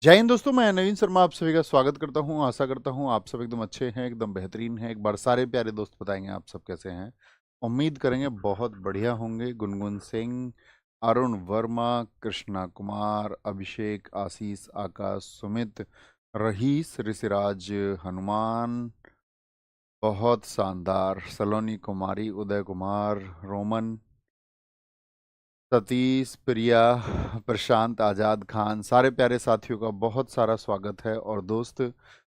जय हिंद दोस्तों, मैं नवीन शर्मा आप सभी का स्वागत करता हूं। आशा करता हूं आप सब एकदम अच्छे हैं, एकदम बेहतरीन हैं। एक बार सारे प्यारे दोस्त बताएंगे आप सब कैसे हैं। उम्मीद करेंगे बहुत बढ़िया होंगे। गुनगुन सिंह, अरुण वर्मा, कृष्णा कुमार, अभिषेक, आशीष, आकाश, सुमित, रहीस, ऋषिराज, हनुमान, बहुत शानदार, सलोनी कुमारी, उदय कुमार, रोमन, सतीश, प्रिया, प्रशांत, आज़ाद खान, सारे प्यारे साथियों का बहुत सारा स्वागत है। और दोस्त,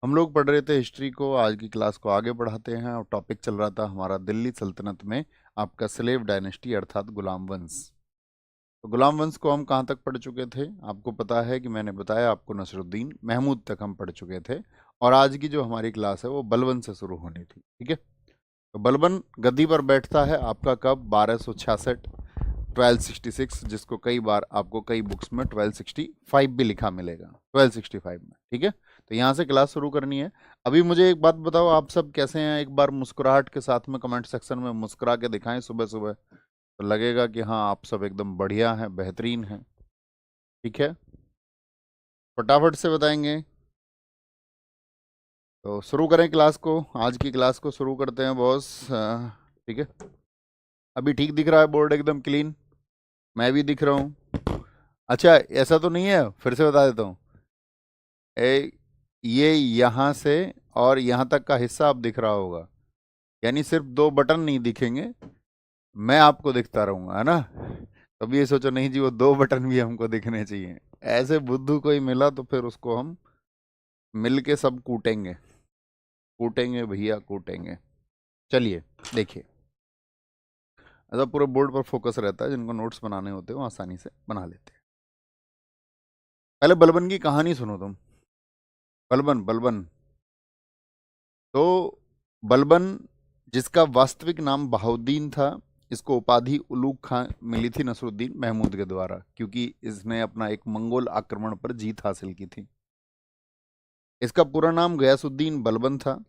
हम लोग पढ़ रहे थे हिस्ट्री को, आज की क्लास को आगे बढ़ाते हैं। और टॉपिक चल रहा था हमारा दिल्ली सल्तनत में आपका स्लेव डायनेस्टी अर्थात गुलाम वंश। तो गुलाम वंश को हम कहाँ तक पढ़ चुके थे? आपको पता है कि मैंने बताया आपको नसरुद्दीन महमूद तक हम पढ़ चुके थे। और आज की जो हमारी क्लास है वो बलबन से शुरू होनी थी, ठीक है। तो बलबन गद्दी पर बैठता है आपका कब? 1266, 1266, जिसको कई बार आपको कई बुक्स में 1265 भी लिखा मिलेगा, 1265 में, ठीक है। तो यहाँ से क्लास शुरू करनी है। अभी मुझे एक बात बताओ, आप सब कैसे हैं? एक बार मुस्कुराहट के साथ में कमेंट सेक्शन में मुस्कुरा के दिखाएं सुबह सुबह, तो लगेगा कि हाँ आप सब एकदम बढ़िया हैं, बेहतरीन हैं, ठीक है। फटाफट से बताएंगे। तो शुरू करें क्लास को, आज की क्लास को शुरू करते हैं बॉस। ठीक है, अभी ठीक दिख रहा है बोर्ड एकदम क्लीन? मैं भी दिख रहा हूँ? अच्छा, ऐसा तो नहीं है, फिर से बता देता हूँ। ये यहाँ से और यहाँ तक का हिस्सा आप दिख रहा होगा, यानी सिर्फ दो बटन नहीं दिखेंगे, मैं आपको दिखता रहूंगा, है ना। कभी ये सोचो नहीं जी वो दो बटन भी हमको दिखने चाहिए। ऐसे बुद्धू कोई मिला तो फिर उसको हम मिल के सब कूटेंगे, कूटेंगे भैया कूटेंगे। चलिए देखिए, ऐसा पूरे बोर्ड पर फोकस रहता है, जिनको नोट्स बनाने होते हैं वो आसानी से बना लेते हैं। पहले बलबन की कहानी सुनो तुम। बलबन बलबन तो बलबन, जिसका वास्तविक नाम बहाउद्दीन था, इसको उपाधि उलूग खां मिली थी नसरुद्दीन महमूद के द्वारा, क्योंकि इसने अपना एक मंगोल आक्रमण पर जीत हासिल की थी। इसका पूरा नाम गयासुद्दीन बलबन था,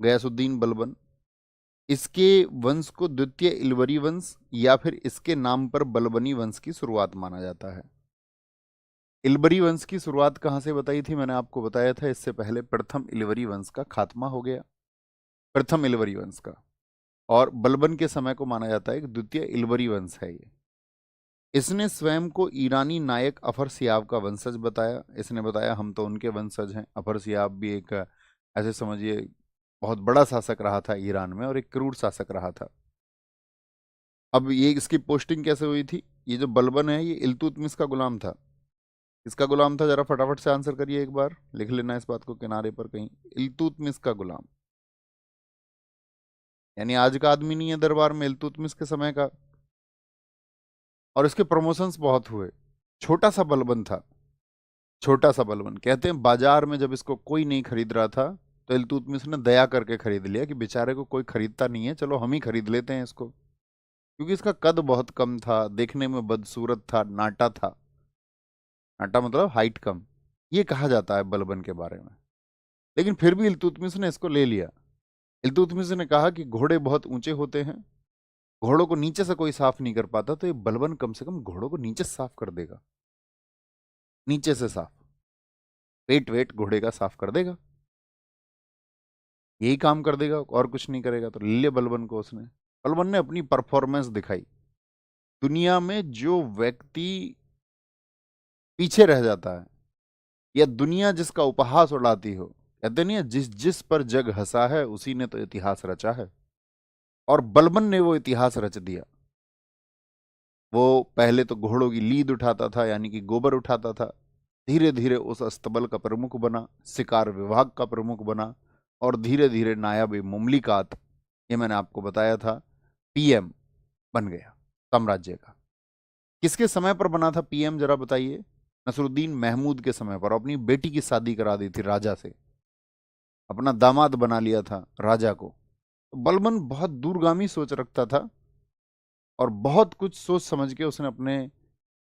गयासुद्दीन बलबन। इसके वंश को द्वितीय इलवरी वंश या फिर इसके नाम पर बलबनी वंश की शुरुआत माना जाता है। इलबरी वंश की शुरुआत कहाँ से बताई थी? मैंने आपको बताया था इससे पहले प्रथम इलवरी वंश का खात्मा हो गया, प्रथम इलवरी वंश का। और बलबन के समय को माना जाता है कि द्वितीय इलवरी वंश है ये। इसने स्वयं को ईरानी नायक अफर सियाब का वंशज बताया। इसने बताया हम तो उनके वंशज हैं। अफर सियाब भी एक ऐसे समझिए बहुत बड़ा शासक रहा था ईरान में, और एक क्रूर शासक रहा था। अब ये इसकी पोस्टिंग कैसे हुई थी? ये जो बलबन है ये इल्तुतमिश का गुलाम था। इसका गुलाम था, जरा फटाफट से आंसर करिए, एक बार लिख लेना इस बात को किनारे पर कहीं। इल्तुतमिश का गुलाम, यानी आज का आदमी नहीं है दरबार में, इल्तुतमिश के समय का। और इसके प्रमोशंस बहुत हुए। छोटा सा बलबन था, छोटा सा बलबन। कहते हैं बाजार में जब इसको कोई नहीं खरीद रहा था तो इल्तुतमिश ने दया करके खरीद लिया कि बेचारे को कोई खरीदता नहीं है, चलो हम ही खरीद लेते हैं इसको। क्योंकि इसका कद बहुत कम था, देखने में बदसूरत था, नाटा था। नाटा मतलब हाइट कम, ये कहा जाता है बलबन के बारे में। लेकिन फिर भी इल्तुतमिश ने इसको ले लिया। इल्तुतमिश ने कहा कि घोड़े बहुत ऊंचे होते हैं, घोड़ों को नीचे से कोई साफ नहीं कर पाता, तो ये बलबन कम से कम घोड़ों को नीचे से साफ कर देगा, नीचे से साफ, पेट वेट घोड़े का साफ कर देगा, यही काम कर देगा और कुछ नहीं करेगा। तो ले लिया बलबन को उसने। बलबन ने अपनी परफॉर्मेंस दिखाई। दुनिया में जो व्यक्ति पीछे रह जाता है या दुनिया जिसका उपहास उड़ाती हो, कहते नहीं है जिस जिस पर जग हंसा है उसी ने तो इतिहास रचा है। और बलबन ने वो इतिहास रच दिया। वो पहले तो घोड़ों की लीद उठाता था, यानी कि गोबर उठाता था। धीरे धीरे उस अस्तबल का प्रमुख बना, शिकार विभाग का प्रमुख बना, और धीरे धीरे नायब मुमलिकात, ये मैंने आपको बताया था, पीएम बन गया साम्राज्य का। किसके समय पर बना था पीएम, जरा बताइए? नसरुद्दीन महमूद के समय पर। अपनी बेटी की शादी करा दी थी राजा से, अपना दामाद बना लिया था राजा को। तो बलबन बहुत दूरगामी सोच रखता था, और बहुत कुछ सोच समझ के उसने अपने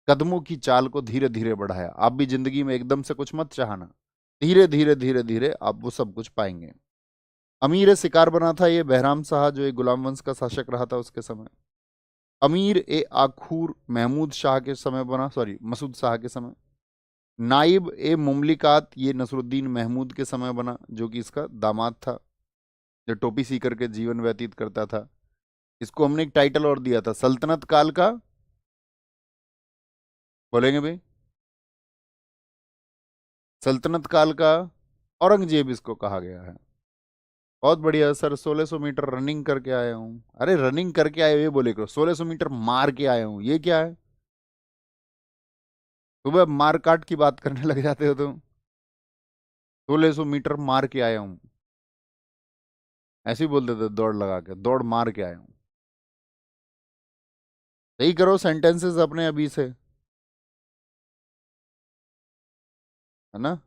कदमों की चाल को धीरे धीरे बढ़ाया। आप भी जिंदगी में एकदम से कुछ मत चाहना, धीरे धीरे धीरे धीरे आप वो सब कुछ पाएंगे। अमीर शिकार बना था ये बहराम शाह, जो एक गुलाम वंश का शासक रहा था उसके समय। अमीर ए आखूर महमूद शाह के समय बना, सॉरी मसूद शाह के समय। नाइब ए मुमलिकात, ये नसरुद्दीन महमूद के समय बना, जो कि इसका दामाद था, जो टोपी सी करके जीवन व्यतीत करता था। इसको हमने एक टाइटल और दिया था, सल्तनत काल का, बोलेंगे भाई, सल्तनत काल का औरंगजेब इसको कहा गया है। बहुत बढ़िया सर, 1600 मीटर रनिंग करके आया हूँ। अरे रनिंग करके आए हो ये बोले करो, 1600 मीटर मार के आया हूँ, ये क्या है? सुबह मार काट की बात करने लग जाते हो तुम। 1600 मीटर मार के आया हूँ, ऐसे ही बोलते थे, दौड़ लगा के, दौड़ मार के आया हूँ। सही करो सेंटेंसेस अपने अभी से, है ना।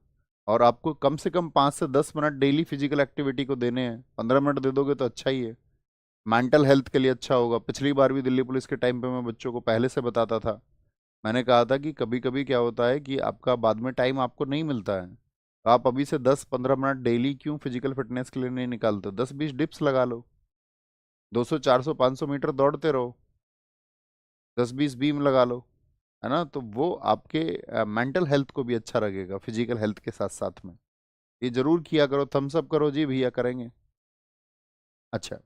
और आपको कम से कम 5 से 10 मिनट डेली फिजिकल एक्टिविटी को देने हैं। 15 मिनट दे दोगे तो अच्छा ही है, मेंटल हेल्थ के लिए अच्छा होगा। पिछली बार भी दिल्ली पुलिस के टाइम पे मैं बच्चों को पहले से बताता था। मैंने कहा था कि कभी कभी क्या होता है कि आपका बाद में टाइम आपको नहीं मिलता है, तो आप अभी से 10-15 मिनट डेली क्यों फिजिकल फिटनेस के लिए नहीं निकालते? 10-20 डिप्स लगा लो, 200 400 500 मीटर दौड़ते रहो, 10-20 बीम लगा लो, है ना। तो वो आपके मेंटल हेल्थ को भी अच्छा लगेगा फिजिकल हेल्थ के साथ साथ में। ये जरूर किया करो, थम्स अप करो जी भैया, करेंगे। अच्छा,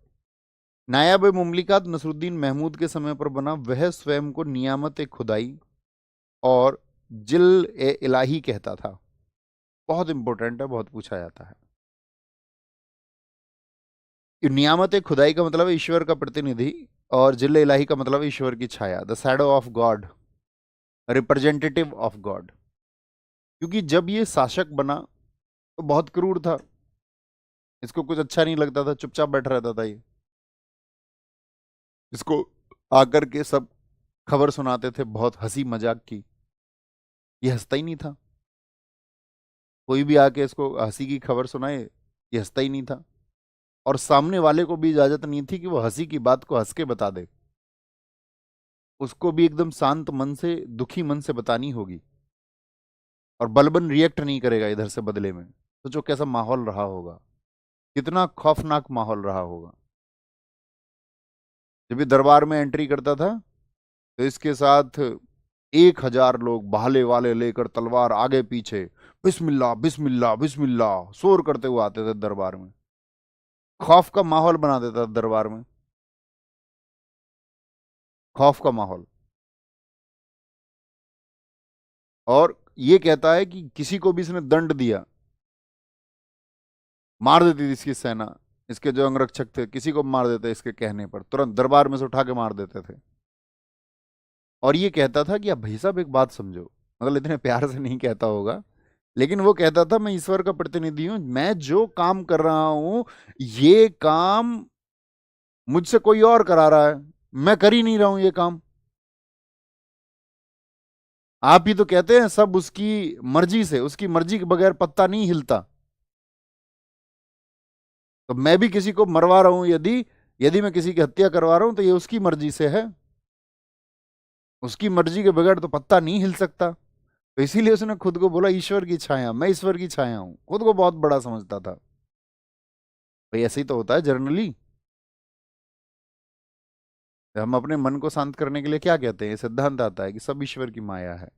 नायाब मुमलिकात नसरुद्दीन महमूद के समय पर बना। वह स्वयं को नियामत खुदाई और जिल ए इलाही कहता था। बहुत इंपॉर्टेंट है, बहुत पूछा जाता है। नियामत खुदाई का मतलब है ईश्वर का प्रतिनिधि, और जिल इलाही का मतलब है ईश्वर की छाया, the shadow of God, representative of God. क्योंकि जब ये शासक बना तो बहुत क्रूर था, इसको कुछ अच्छा नहीं लगता था, चुपचाप बैठा रहता था ये। इसको आकर के सब खबर सुनाते थे बहुत हंसी मजाक की, ये हंसता ही नहीं था। कोई भी आके इसको हंसी की खबर सुनाए, ये हंसता ही नहीं था। और सामने वाले को भी इजाजत नहीं थी कि वो हंसी की बात को हंस के बता दे, उसको भी एकदम शांत मन से, दुखी मन से बतानी होगी। और बलबन रिएक्ट नहीं करेगा इधर से बदले में। सोचो कैसा माहौल रहा होगा, कितना खौफनाक माहौल रहा होगा। जब भी दरबार में एंट्री करता था तो इसके साथ 1000 लोग भाले वाले लेकर, तलवार आगे पीछे, बिस्मिल्लाह बिस्मिल्लाह बिस्मिल्लाह शोर करते हुए आते थे दरबार में। खौफ का माहौल बना देता था दरबार में, खौफ का माहौल। और ये कहता है कि किसी को भी इसने दंड दिया, मार देती थी इसकी सेना। इसके जो अंगरक्षक थे किसी को मार देते इसके कहने पर, तुरंत दरबार में से उठा के मार देते थे। और ये कहता था कि अब भाई साहब एक बात समझो, मतलब इतने प्यार से नहीं कहता होगा, लेकिन वो कहता था मैं ईश्वर का प्रतिनिधि हूं, मैं जो काम कर रहा हूं ये काम मुझसे कोई और करा रहा है, मैं कर ही नहीं रहा हूं ये काम। आप ही तो कहते हैं सब उसकी मर्जी से, उसकी मर्जी के बगैर पत्ता नहीं हिलता। तो मैं भी किसी को मरवा रहा हूं, यदि यदि मैं किसी की हत्या करवा रहा हूं तो ये उसकी मर्जी से है, उसकी मर्जी के बगैर तो पत्ता नहीं हिल सकता। तो इसीलिए उसने खुद को बोला ईश्वर की छाया, मैं ईश्वर की छाया हूं, खुद को बहुत बड़ा समझता था। भाई ऐसे ही तो होता है जनरली। हम अपने मन को शांत करने के लिए क्या कहते हैं, ये सिद्धांत आता है कि सब ईश्वर की माया है।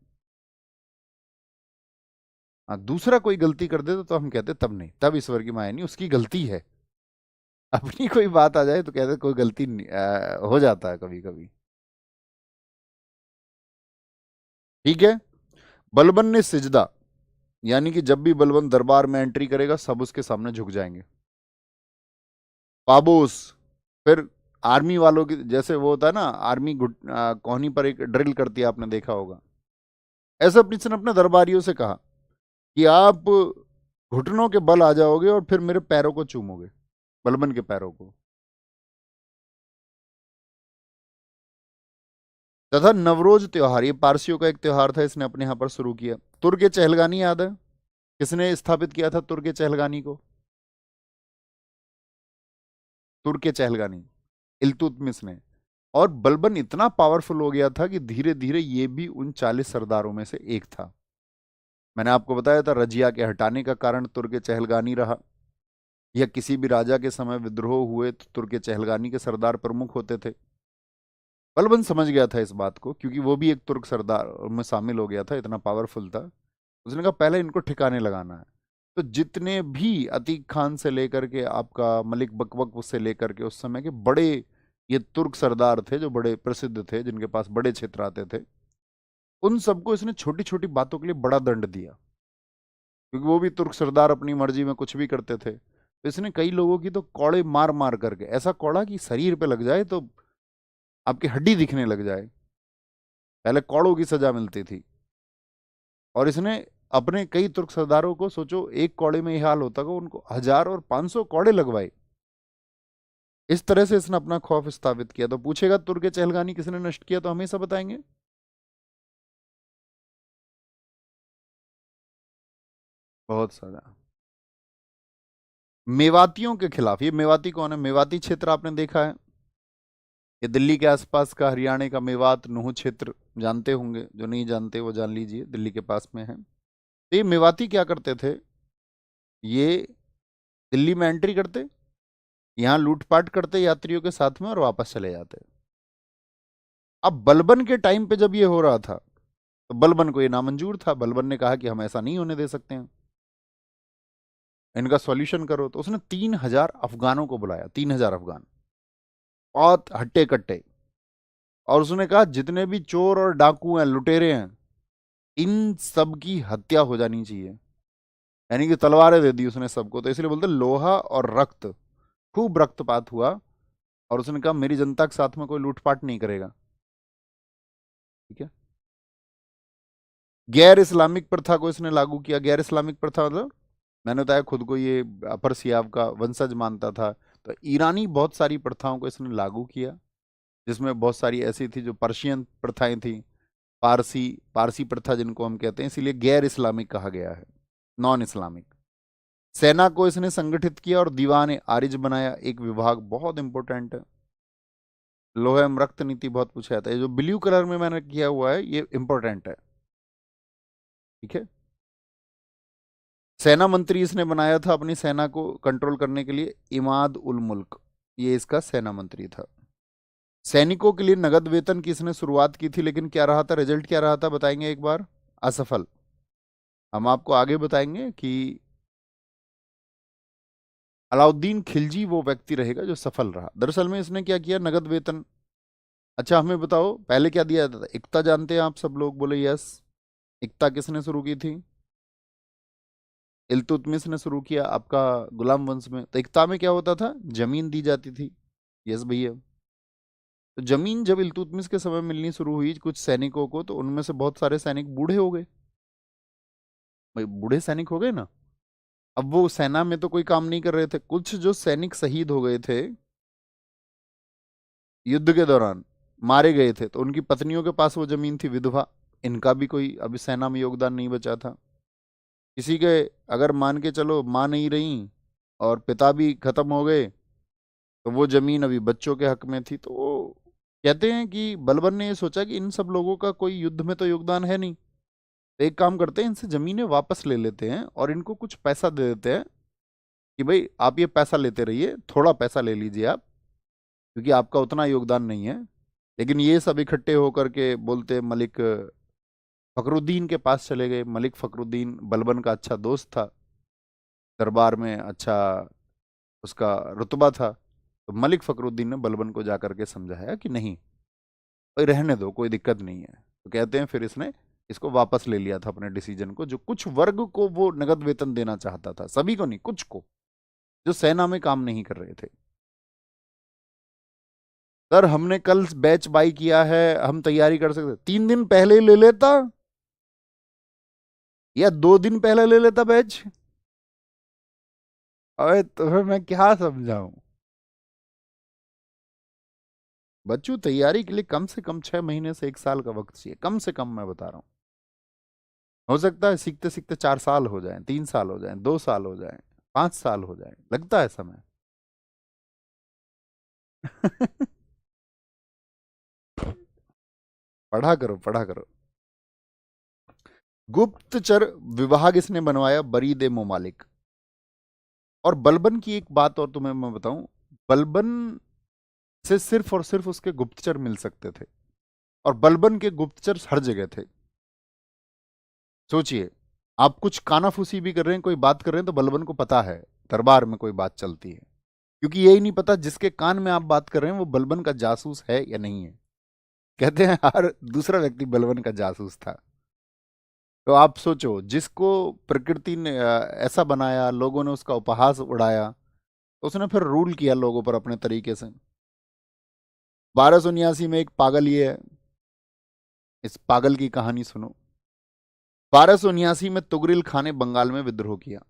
हाँ, दूसरा कोई गलती कर दे तो हम कहते तब नहीं, तब ईश्वर की माया नहीं, उसकी गलती है। अपनी कोई बात आ जाए तो कहते कोई गलती नहीं, हो जाता है कभी कभी। ठीक है। बलबन ने सिजदा, यानी कि जब भी बलबन दरबार में एंट्री करेगा सब उसके सामने झुक जाएंगे। पाबोस, फिर आर्मी वालों की जैसे वो होता है ना, आर्मी कोहनी पर एक ड्रिल करती है, आपने देखा होगा। ऐसा किसी ने अपने दरबारियों से कहा कि आप घुटनों के बल आ जाओगे और फिर मेरे पैरों को चूमोगे, बलबन के पैरों को। तथा नवरोज त्योहार, ये पारसियों का एक त्योहार था, इसने अपने यहां पर शुरू किया। तुर्क चहलगानी याद है, किसने स्थापित किया था तुर्क चहलगानी को? तुर्क चहलगानी इल्तुतमिश ने। और बलबन इतना पावरफुल हो गया था कि धीरे धीरे ये भी उन 40 सरदारों में से एक था। मैंने आपको बताया था रजिया के हटाने का कारण तुर्क चहलगानी रहा, या किसी भी राजा के समय विद्रोह हुए तो तुर्क चहलगानी के सरदार प्रमुख होते थे। बलबन समझ गया था इस बात को, क्योंकि वो भी एक तुर्क सरदार में शामिल हो गया था, इतना पावरफुल था। उसने कहा पहले इनको ठिकाने लगाना है। तो जितने भी अतीक खान से लेकर के आपका मलिक बकबक से लेकर के उस समय के बड़े ये तुर्क सरदार थे जो बड़े प्रसिद्ध थे, जिनके पास बड़े क्षेत्र आते थे, उन सबको इसने छोटी छोटी बातों के लिए बड़ा दंड दिया, क्योंकि वो भी तुर्क सरदार अपनी मर्जी में कुछ भी करते थे। तो इसने कई लोगों की तो कौड़े मार मार करके, ऐसा कौड़ा कि शरीर पे लग जाए तो आपकी हड्डी दिखने लग जाए, पहले कौड़ों की सजा मिलती थी। और इसने अपने कई तुर्क सरदारों को, सोचो एक कौड़े में यह हाल होता था, उनको 1000 और 500 कौड़े लगवाए। इस तरह से इसने अपना खौफ स्थापित किया। तो पूछेगा तुर्क चहलगानी किसने नष्ट किया, तो हमेशा बताएंगे बहुत सारा। मेवातियों के खिलाफ, ये मेवाती कौन है? मेवाती क्षेत्र आपने देखा है, ये दिल्ली के आसपास का, हरियाणा का मेवात नूह क्षेत्र जानते होंगे, जो नहीं जानते वो जान लीजिए, दिल्ली के पास में है। तो ये मेवाती क्या करते थे, ये दिल्ली में एंट्री करते, यहाँ लूटपाट करते यात्रियों के साथ में और वापस चले जाते। अब बलबन के टाइम पे जब ये हो रहा था, तो बलबन को ये नामंजूर था। बलबन ने कहा कि हम ऐसा नहीं होने दे सकते हैं, इनका सॉल्यूशन करो। तो उसने 3000 अफगानों को बुलाया, 3000 अफगान, बहुत हट्टे कट्टे। और उसने कहा जितने भी चोर और डाकू हैं, लुटेरे हैं, इन सब की हत्या हो जानी चाहिए। यानी कि तलवारें दे दी उसने सबको। तो इसलिए बोलते लोहा और रक्त, खूब रक्तपात हुआ। और उसने कहा मेरी जनता के साथ में कोई लूटपाट नहीं करेगा, ठीक है। गैर इस्लामिक प्रथा को इसने लागू किया। गैर इस्लामिक प्रथा मतलब, मैंने बताया खुद को ये अपर सियाब का वंशज मानता था, तो ईरानी बहुत सारी प्रथाओं को इसने लागू किया, जिसमें बहुत सारी ऐसी थी जो पर्शियन प्रथाएं थी, पारसी पारसी प्रथा जिनको हम कहते हैं, इसीलिए गैर इस्लामिक कहा गया है, नॉन इस्लामिक। सेना को इसने संगठित किया और दीवान आरिज बनाया, एक विभाग बहुत इंपॉर्टेंट है। लोहे में रक्त नीति बहुत पूछा जाता है, ये जो ब्लू कलर में मैंने किया हुआ है ये इंपॉर्टेंट है, ठीक है। सेना मंत्री इसने बनाया था अपनी सेना को कंट्रोल करने के लिए, इमाद उल मुल्क, ये इसका सेना मंत्री था। सैनिकों के लिए नगद वेतन की इसने शुरुआत की थी, लेकिन क्या रहा था, रिजल्ट क्या रहा था बताएंगे एक बार? असफल। हम आपको आगे बताएंगे कि अलाउद्दीन खिलजी वो व्यक्ति रहेगा जो सफल रहा। दरअसल में इसने क्या किया, नगद वेतन। अच्छा हमें बताओ पहले क्या दिया जाता था? इक्ता जानते हैं आप सब लोग? बोले यस। इक्ता किसने शुरू की थी? इल्तुतमिश ने शुरू किया आपका गुलाम वंश में। तो इक्ता में क्या होता था, जमीन दी जाती थी। यस भैया। तो जमीन जब इल्तुतमिश के समय मिलनी शुरू हुई कुछ सैनिकों को, तो उनमें से बहुत सारे सैनिक बूढ़े हो गए। भाई बूढ़े सैनिक हो गए ना, अब वो सेना में तो कोई काम नहीं कर रहे थे। कुछ जो सैनिक शहीद हो गए थे युद्ध के दौरान, मारे गए थे, तो उनकी पत्नियों के पास वो जमीन थी, विधवा, इनका भी कोई अभी सेना में योगदान नहीं बचा था। किसी के अगर मान के चलो माँ नहीं रही और पिता भी खत्म हो गए, तो वो जमीन अभी बच्चों के हक में थी। तो वो कहते हैं कि बलबन ने ये सोचा कि इन सब लोगों का कोई युद्ध में तो योगदान है नहीं, तो एक काम करते हैं, इनसे जमीनें वापस ले लेते हैं और इनको कुछ पैसा दे देते हैं कि भाई आप ये पैसा लेते रहिए, थोड़ा पैसा ले लीजिए आप, क्योंकि आपका उतना योगदान नहीं है। लेकिन ये सब इकट्ठे होकर के बोलते मलिक फखरुद्दीन के पास चले गए। मलिक फखरुद्दीन बलबन का अच्छा दोस्त था, दरबार में अच्छा उसका रुतबा था। तो मलिक फखरुद्दीन ने बलबन को जाकर के समझाया कि नहीं भाई रहने दो, कोई दिक्कत नहीं है। तो कहते हैं फिर इसने इसको वापस ले लिया था अपने डिसीजन को। जो कुछ वर्ग को वो नगद वेतन देना चाहता था, सभी को नहीं, कुछ को, जो सेना में काम नहीं कर रहे थे। सर हमने कल बैच बाई किया है, हम तैयारी कर सकते, 3 दिन पहले ही ले लेता या 2 दिन पहले ले लेता बैच। अरे तुम्हें मैं क्या समझाऊं, बच्चों तैयारी के लिए कम से कम 6 महीने से 1 साल का वक्त चाहिए, कम से कम मैं बता रहा हूँ। हो सकता है सीखते सीखते 4 साल हो जाएं, 3 साल हो जाएं, 2 साल हो जाएं, 5 साल हो जाएं, लगता है समय। पढ़ा करो पढ़ा करो। गुप्तचर विभाग इसने बनवाया, बरीद ए मुमालिक। और बलबन की एक बात और तुम्हें मैं बताऊं, बलबन से सिर्फ और सिर्फ उसके गुप्तचर मिल सकते थे, और बलबन के गुप्तचर हर जगह थे। सोचिए, आप कुछ कानाफूसी भी कर रहे हैं, कोई बात कर रहे हैं, तो बलबन को पता है दरबार में कोई बात चलती है, क्योंकि यही नहीं पता जिसके कान में आप बात कर रहे हैं वो बलबन का जासूस है या नहीं है। कहते हैं हर दूसरा व्यक्ति बलबन का जासूस था। तो आप सोचो, जिसको प्रकृति ने ऐसा बनाया, लोगों ने उसका उपहास उड़ाया, तो उसने फिर रूल किया लोगों पर अपने तरीके से। 1279 में एक पागल ये है, इस पागल की कहानी सुनो। 1279 में तुगरिल खां ने बंगाल में विद्रोह किया।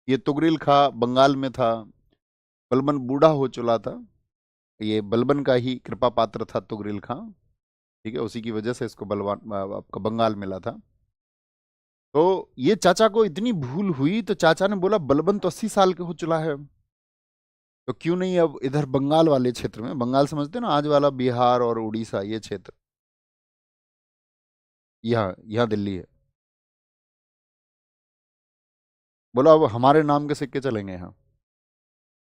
ये तुगरिल खां बंगाल में था, बलबन बूढ़ा हो चुका था, ये बलबन का ही कृपा पात्र था तुगरिल खां, ठीक है, उसी की वजह से इसको बलवान आपका बंगाल मिला था। तो ये चाचा को इतनी भूल हुई, तो चाचा ने बोला बलबन तो 80 साल के हो चुका है, तो क्यों नहीं अब इधर बंगाल वाले क्षेत्र में, बंगाल समझते ना आज वाला बिहार और उड़ीसा ये क्षेत्र, यहाँ यहाँ दिल्ली है, बोला अब हमारे नाम के सिक्के चलेंगे यहाँ।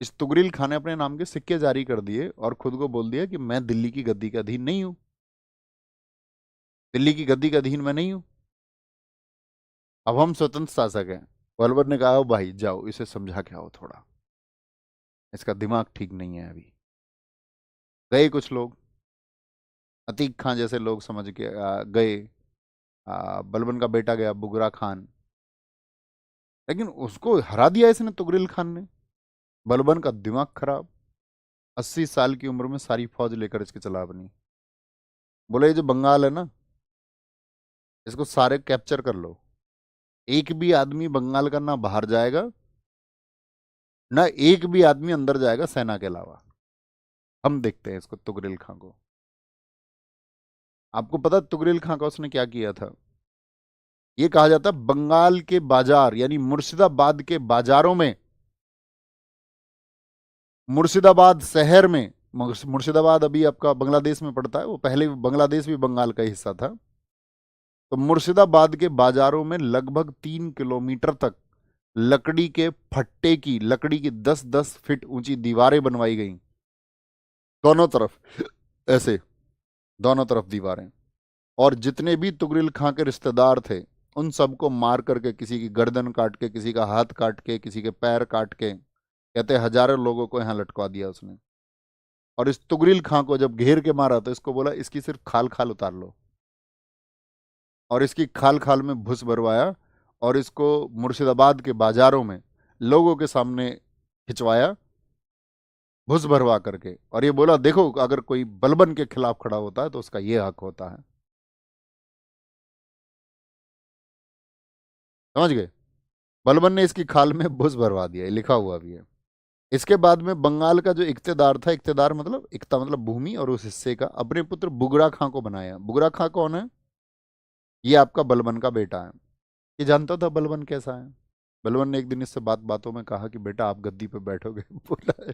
इस तुगरिल खान ने अपने नाम के सिक्के जारी कर दिए और खुद को बोल दिया कि मैं दिल्ली की गद्दी का अधीन नहीं हूं, दिल्ली की गद्दी का अधीन मैं नहीं हूं, अब हम स्वतंत्र शासक हैं। बलबन ने कहा, "ओ भाई जाओ इसे समझा के आओ थोड़ा, इसका दिमाग ठीक नहीं है अभी।" गए कुछ लोग, अतीक खान जैसे लोग समझ के गए, बलबन का बेटा गया बुगरा खान, लेकिन उसको हरा दिया इसने तुगरिल खान ने। बलबन का दिमाग खराब, 80 साल की उम्र में सारी फौज लेकर इसके चला बनी। बोले ये जो बंगाल है ना, इसको सारे कैप्चर कर लो, एक भी आदमी बंगाल का ना बाहर जाएगा, ना एक भी आदमी अंदर जाएगा सेना के अलावा, हम देखते हैं इसको तुगरिल खां को। आपको पता तुगरिल खां का उसने क्या किया था? ये कहा जाता है बंगाल के बाजार यानी मुर्शिदाबाद के बाजारों में, मुर्शिदाबाद शहर में, मुर्शिदाबाद अभी आपका बांग्लादेश में पड़ता है, वो पहले बांग्लादेश भी बंगाल का हिस्सा था। तो मुर्शिदाबाद के बाजारों में लगभग 3 किलोमीटर तक लकड़ी के फट्टे की, लकड़ी की 10-10 फीट ऊंची दीवारें बनवाई गई, दोनों तरफ ऐसे, दोनों तरफ दीवारें। और जितने भी तुगरिल खां के रिश्तेदार थे उन सबको मार करके, किसी की गर्दन काट के, किसी का हाथ काट के, किसी के पैर काट के, कहते हजारों लोगों को यहां लटका दिया उसने। और इस तुगरिल खां को जब घेर के मारा तो इसको बोला इसकी सिर्फ खाल खाल उतार लो, और इसकी खाल खाल में भुस भरवाया और इसको मुर्शिदाबाद के बाजारों में लोगों के सामने खिंचवाया भुस भरवा करके, और ये बोला देखो अगर कोई बलबन के खिलाफ खड़ा होता है तो उसका ये हक होता है। समझ गए? बलबन ने इसकी खाल में भुस भरवा दिया, ये लिखा हुआ भी है। इसके बाद में बंगाल का जो इक्तेदार था, इक्तेदार मतलब इक्ता मतलब भूमि, और उस हिस्से का अपने पुत्र बुगरा खां को बनाया। बुगरा खां कौन है? ये आपका बलबन का बेटा है। ये जानता था बलबन कैसा है। बलबन ने एक दिन इससे बात बातों में कहा कि बेटा आप गद्दी पे बैठोगे। बोला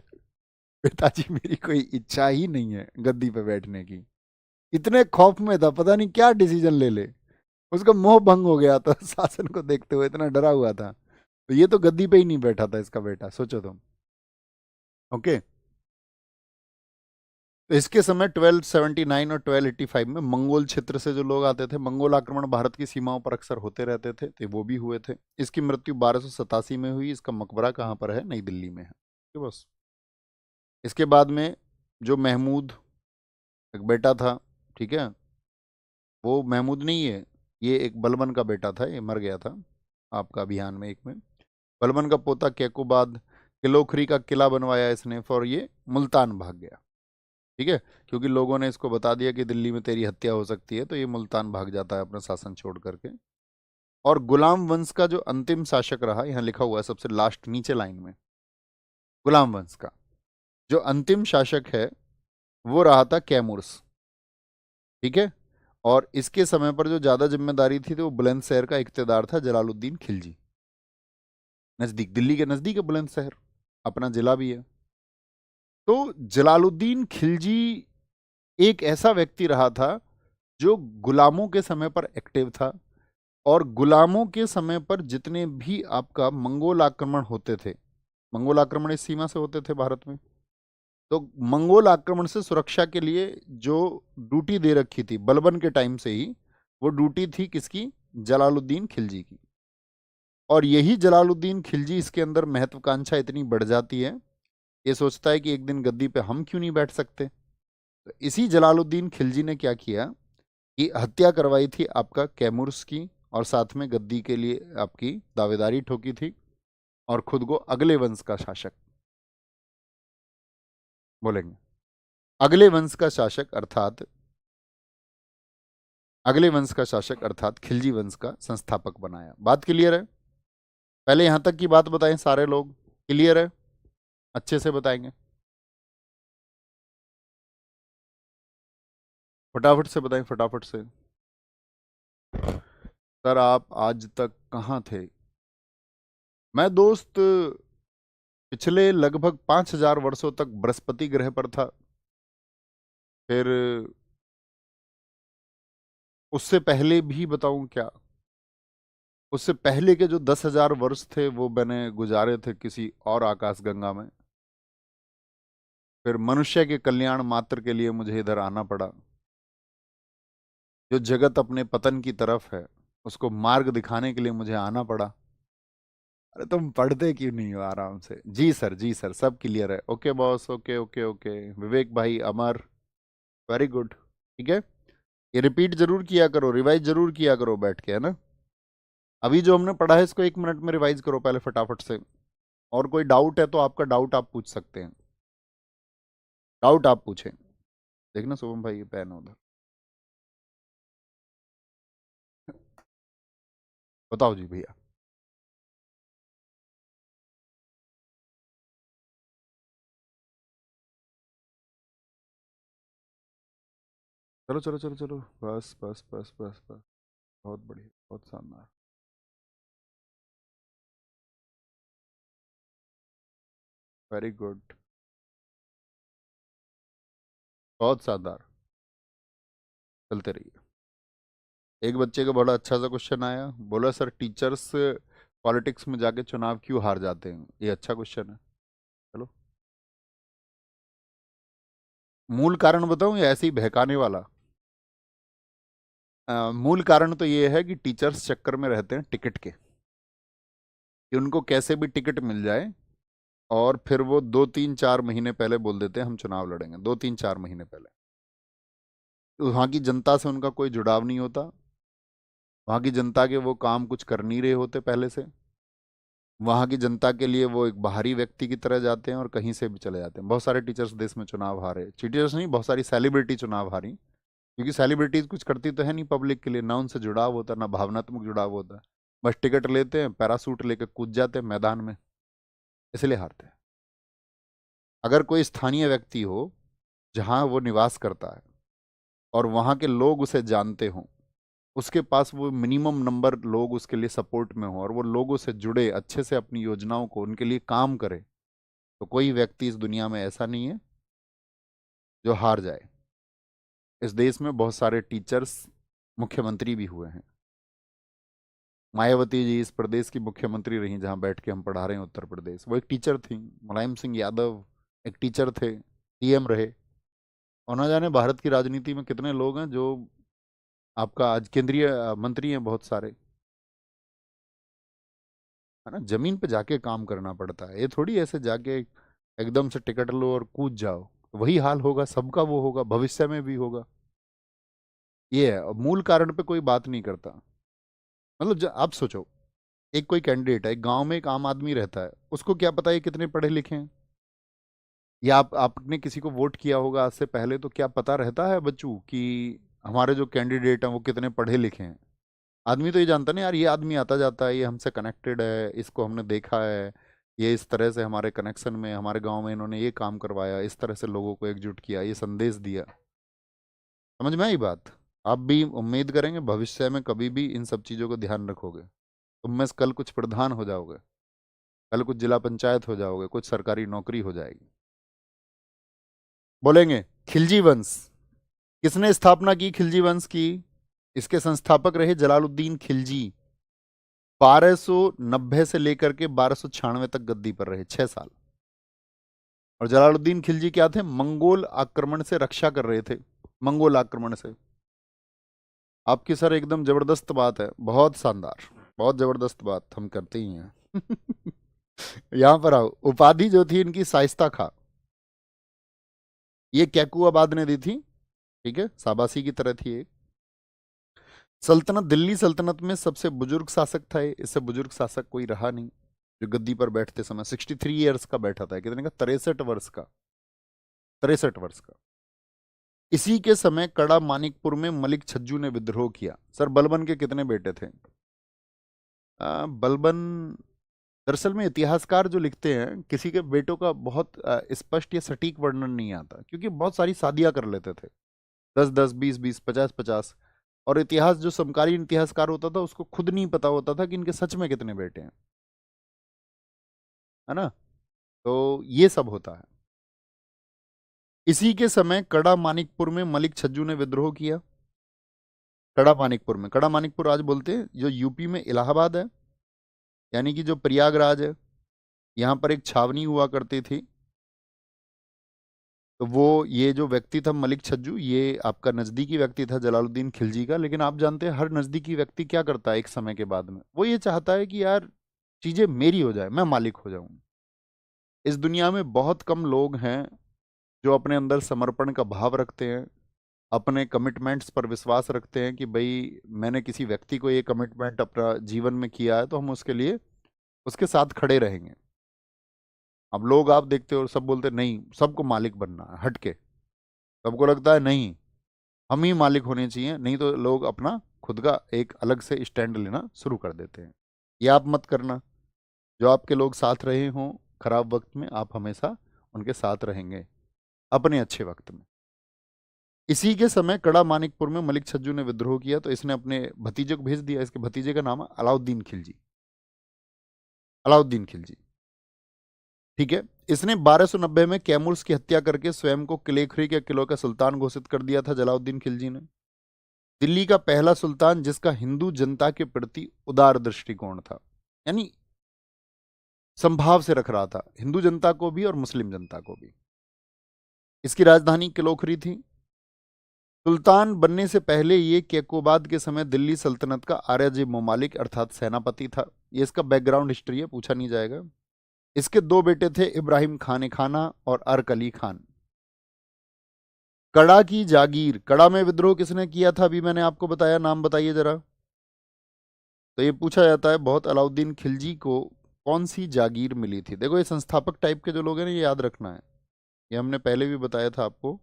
पिताजी मेरी कोई इच्छा ही नहीं है गद्दी पे बैठने की। इतने खौफ में था, पता नहीं क्या डिसीजन ले ले, उसका मोह भंग हो गया था शासन को देखते हुए, इतना डरा हुआ था। तो ये तो गद्दी पे ही नहीं बैठा था इसका बेटा, सोचो तुम। ओके, तो इसके समय 1279 और 1285 में मंगोल क्षेत्र से जो लोग आते थे, मंगोल आक्रमण भारत की सीमाओं पर अक्सर होते रहते थे, तो वो भी हुए थे। इसकी मृत्यु 1287 में हुई। इसका मकबरा कहाँ पर है? नई दिल्ली में है। तो बस इसके बाद में जो महमूद एक बेटा था, ठीक है, वो महमूद नहीं है, ये एक बलबन का बेटा था, ये मर गया था आपका अभियान में एक में। बलबन का पोता कैकोबाद किलोखरी का किला बनवाया इसने, फॉर ये मुल्तान भाग गया, ठीक है, क्योंकि लोगों ने इसको बता दिया कि दिल्ली में तेरी हत्या हो सकती है, तो ये मुल्तान भाग जाता है अपना शासन छोड़ करके। और गुलाम वंश का जो अंतिम शासक रहा, यहाँ लिखा हुआ है सबसे लास्ट नीचे लाइन में, गुलाम वंश का जो अंतिम शासक है वो रहा था कैमूर्स, ठीक है। और इसके समय पर जो ज्यादा जिम्मेदारी थी तो वो बुलंदशहर का इख्तियार था जलालुद्दीन खिलजी। नजदीक, दिल्ली के नजदीक है बुलंदशहर, अपना जिला भी है। तो जलालुद्दीन खिलजी एक ऐसा व्यक्ति रहा था जो गुलामों के समय पर एक्टिव था, और गुलामों के समय पर जितने भी आपका मंगोल आक्रमण होते थे, मंगोल आक्रमण इस सीमा से होते थे भारत में, तो मंगोल आक्रमण से सुरक्षा के लिए जो ड्यूटी दे रखी थी बलबन के टाइम से ही, वो ड्यूटी थी किसकी? जलालुद्दीन खिलजी की। और यही जलालुद्दीन खिलजी, इसके अंदर महत्वाकांक्षा इतनी बढ़ जाती है, ये सोचता है कि एक दिन गद्दी पे हम क्यों नहीं बैठ सकते। तो इसी जलालुद्दीन खिलजी ने क्या किया कि हत्या करवाई थी आपका कैमूर्स की, और साथ में गद्दी के लिए आपकी दावेदारी ठोकी थी, और खुद को अगले वंश का शासक बोलेंगे। अगले वंश का शासक अर्थात अगले वंश का शासक अर्थात खिलजी वंश का संस्थापक बनाया। बात क्लियर है? पहले यहां तक की बात बताएं सारे लोग, क्लियर है? अच्छे से बताएंगे, फटाफट से बताएं, फटाफट से। सर आप आज तक कहाँ थे? मैं दोस्त पिछले लगभग 5000 वर्षों तक बृहस्पति ग्रह पर था। फिर उससे पहले भी बताऊं क्या? उससे पहले के जो 10,000 वर्ष थे वो मैंने गुजारे थे किसी और आकाश गंगा में। फिर मनुष्य के कल्याण मात्र के लिए मुझे इधर आना पड़ा। जो जगत अपने पतन की तरफ है उसको मार्ग दिखाने के लिए मुझे आना पड़ा। अरे तुम पढ़ते क्यों नहीं हो आराम से? जी सर, जी सर, सब क्लियर है। Okay boss, okay okay okay. Vivek भाई, अमर, वेरी गुड। ठीक है, ये रिपीट जरूर किया करो, रिवाइज जरूर किया करो बैठ के, है ना। अभी जो हमने पढ़ा है इसको 1 मिनट में रिवाइज करो पहले फटाफट से। और कोई डाउट है तो आपका डाउट आप पूछ सकते हैं, डाउट आप पूछें। देखना शुभम भाई, ये पेन है उधर, बताओ जी भैया। चलो चलो चलो चलो, बस बस बस बस बस, बहुत बढ़िया, बहुत शानदार, वेरी गुड, बहुत शानदार, चलते रहिए। एक बच्चे का बड़ा अच्छा सा क्वेश्चन आया, बोला सर टीचर्स पॉलिटिक्स में जाके चुनाव क्यों हार जाते हैं? ये अच्छा क्वेश्चन है। चलो, मूल कारण बताऊं या ऐसे ही बहकाने वाला? मूल कारण तो ये है कि टीचर्स चक्कर में रहते हैं टिकट के, कि उनको कैसे भी टिकट मिल जाए, और फिर वो 2 3 4 महीने पहले बोल देते हैं हम चुनाव लड़ेंगे, 2 3 4 महीने पहले। तो वहाँ की जनता से उनका कोई जुड़ाव नहीं होता, वहाँ की जनता के वो काम कुछ कर नहीं रहे होते पहले से, वहाँ की जनता के लिए वो एक बाहरी व्यक्ति की तरह जाते हैं और कहीं से भी चले जाते हैं। बहुत सारे टीचर्स देश में चुनाव हारे, टीचर्स नहीं, बहुत सारी सेलिब्रिटी चुनाव हारी, क्योंकि सेलिब्रिटीज कुछ करती तो है नहीं पब्लिक के लिए, ना उनसे जुड़ाव होता, ना भावनात्मक जुड़ाव होता, बस टिकट लेते हैं, पैरासूट लेकर कूद जाते हैं मैदान में, इसलिए हारते हैं। अगर कोई स्थानीय व्यक्ति हो जहाँ वो निवास करता है और वहाँ के लोग उसे जानते हों, उसके पास वो मिनिमम नंबर लोग उसके लिए सपोर्ट में हो, और वो लोगों से जुड़े अच्छे से, अपनी योजनाओं को उनके लिए काम करे, तो कोई व्यक्ति इस दुनिया में ऐसा नहीं है जो हार जाए। इस देश में बहुत सारे टीचर्स मुख्यमंत्री भी हुए हैं। मायावती जी इस प्रदेश की मुख्यमंत्री रही जहां बैठ के हम पढ़ा रहे हैं, उत्तर प्रदेश, वो एक टीचर थी। मुलायम सिंह यादव एक टीचर थे, सीएम रहे। और ना जाने भारत की राजनीति में कितने लोग हैं जो आपका आज केंद्रीय मंत्री हैं, बहुत सारे, है ना। जमीन पे जाके काम करना पड़ता है, ये थोड़ी ऐसे जाके एकदम से टिकट लो और कूद जाओ। वही हाल होगा सबका, वो होगा भविष्य में भी होगा। ये है, और मूल कारण पे कोई बात नहीं करता। मतलब आप सोचो, एक कोई कैंडिडेट है, एक गांव में एक आम आदमी रहता है, उसको क्या पता है कितने पढ़े लिखे हैं? या आपने किसी को वोट किया होगा आज से पहले, तो क्या पता रहता है बच्चों कि हमारे जो कैंडिडेट हैं वो कितने पढ़े लिखे हैं? आदमी तो ये जानता नहीं यार, ये आदमी आता जाता है, ये हमसे कनेक्टेड है, इसको हमने देखा है, ये इस तरह से हमारे कनेक्शन में, हमारे गांव में इन्होंने ये काम करवाया, इस तरह से लोगों को एकजुट किया, ये संदेश दिया। समझ में आई बात? आप भी उम्मीद करेंगे भविष्य में कभी भी इन सब चीज़ों को ध्यान रखोगे, तुम में से कल कुछ प्रधान हो जाओगे, कल कुछ जिला पंचायत हो जाओगे, कुछ सरकारी नौकरी हो जाएगी। बोलेंगे खिलजी वंश, किसने स्थापना की खिलजी वंश की? इसके संस्थापक रहे जलालुद्दीन खिलजी। 1290 से लेकर के 1296 तक गद्दी पर रहे, 6 साल। और जलालुद्दीन खिलजी क्या थे? मंगोल आक्रमण से रक्षा कर रहे थे, मंगोल आक्रमण से। आपकी सर एकदम जबरदस्त बात है, बहुत शानदार। बहुत जबरदस्त बात हम करते ही हैं। यहां पर आओ, उपाधि जो थी इनकी शाइस्ता खां, ये कैकुआबाद ने दी थी, ठीक है, शाबाशी की तरह थी एक। सल्तनत, दिल्ली सल्तनत में सबसे बुजुर्ग शासक था ये, इससे बुजुर्ग शासक कोई रहा नहीं जो गद्दी पर बैठते समय 63 ईयर्स का बैठा था, कितने का, 63 वर्ष का, 63 वर्ष का। इसी के समय कड़ा मानिकपुर में मलिक छज्जू ने विद्रोह किया। सर बलबन के कितने बेटे थे? बलबन, दरअसल में इतिहासकार जो लिखते हैं किसी के बेटों का बहुत स्पष्ट या सटीक वर्णन नहीं आता, क्योंकि बहुत सारी शादियां कर लेते थे, 10-10, 20-20, 50-50। और इतिहास जो समकालीन इतिहासकार होता था उसको खुद नहीं पता होता था कि इनके सच में कितने बेटे हैं, है ना। तो ये सब होता है। इसी के समय कड़ा मानिकपुर में मलिक छज्जू ने विद्रोह किया। कड़ा मानिकपुर में, कड़ा मानिकपुर आज बोलते हैं जो यूपी में इलाहाबाद है, यानी कि जो प्रयागराज है, यहाँ पर एक छावनी हुआ करती थी। तो वो ये जो व्यक्ति था मलिक छज्जू, ये आपका नजदीकी व्यक्ति था जलालुद्दीन खिलजी का। लेकिन आप जानते हैं हर नजदीकी व्यक्ति क्या करता है एक समय के बाद में, वो ये चाहता है कि यार चीजें मेरी हो जाए, मैं मालिक हो जाऊं। इस दुनिया में बहुत कम लोग हैं जो अपने अंदर समर्पण का भाव रखते हैं, अपने कमिटमेंट्स पर विश्वास रखते हैं कि भाई मैंने किसी व्यक्ति को ये कमिटमेंट अपना जीवन में किया है तो हम उसके लिए उसके साथ खड़े रहेंगे। अब लोग आप देखते हो सब बोलते हैं, नहीं सबको मालिक बनना है, हटके। सबको लगता है नहीं हम ही मालिक होने चाहिए, नहीं तो लोग अपना खुद का एक अलग से स्टैंड लेना शुरू कर देते हैं। ये आप मत करना। जो आपके लोग साथ रहे हों खराब वक्त में, आप हमेशा उनके साथ रहेंगे अपने अच्छे वक्त में। इसी के समय कड़ा मानिकपुर में मलिक छज्जू ने विद्रोह किया, तो इसने अपने भतीजे को भेज दिया। इसके भतीजे का नाम है अलाउद्दीन खिलजी, अलाउद्दीन खिलजी, ठीक है। इसने 1290 में कैमूर्स की हत्या करके स्वयं को किलेखरी के किलों का सुल्तान घोषित कर दिया था जलाउद्दीन खिलजी ने। दिल्ली का पहला सुल्तान जिसका हिंदू जनता के प्रति उदार दृष्टिकोण था, यानी संभाव से रख रहा था हिंदू जनता को भी और मुस्लिम जनता को भी। इसकी राजधानी किलोखरी थी। सुल्तान बनने से पहले ये कैकोबाद के समय दिल्ली सल्तनत का आर्यजी ममालिक अर्थात सेनापति था। ये इसका बैकग्राउंड हिस्ट्री है, पूछा नहीं जाएगा। इसके दो बेटे थे, इब्राहिम खान खाना और अर्क अली खान। कड़ा की जागीर, कड़ा में विद्रोह किसने किया था अभी मैंने आपको बताया, नाम बताइए जरा। तो ये पूछा जाता है बहुत, अलाउद्दीन खिलजी को कौन सी जागीर मिली थी। देखो ये संस्थापक टाइप के जो लोग हैं ना, ये याद रखना है, ये हमने पहले भी बताया था आपको।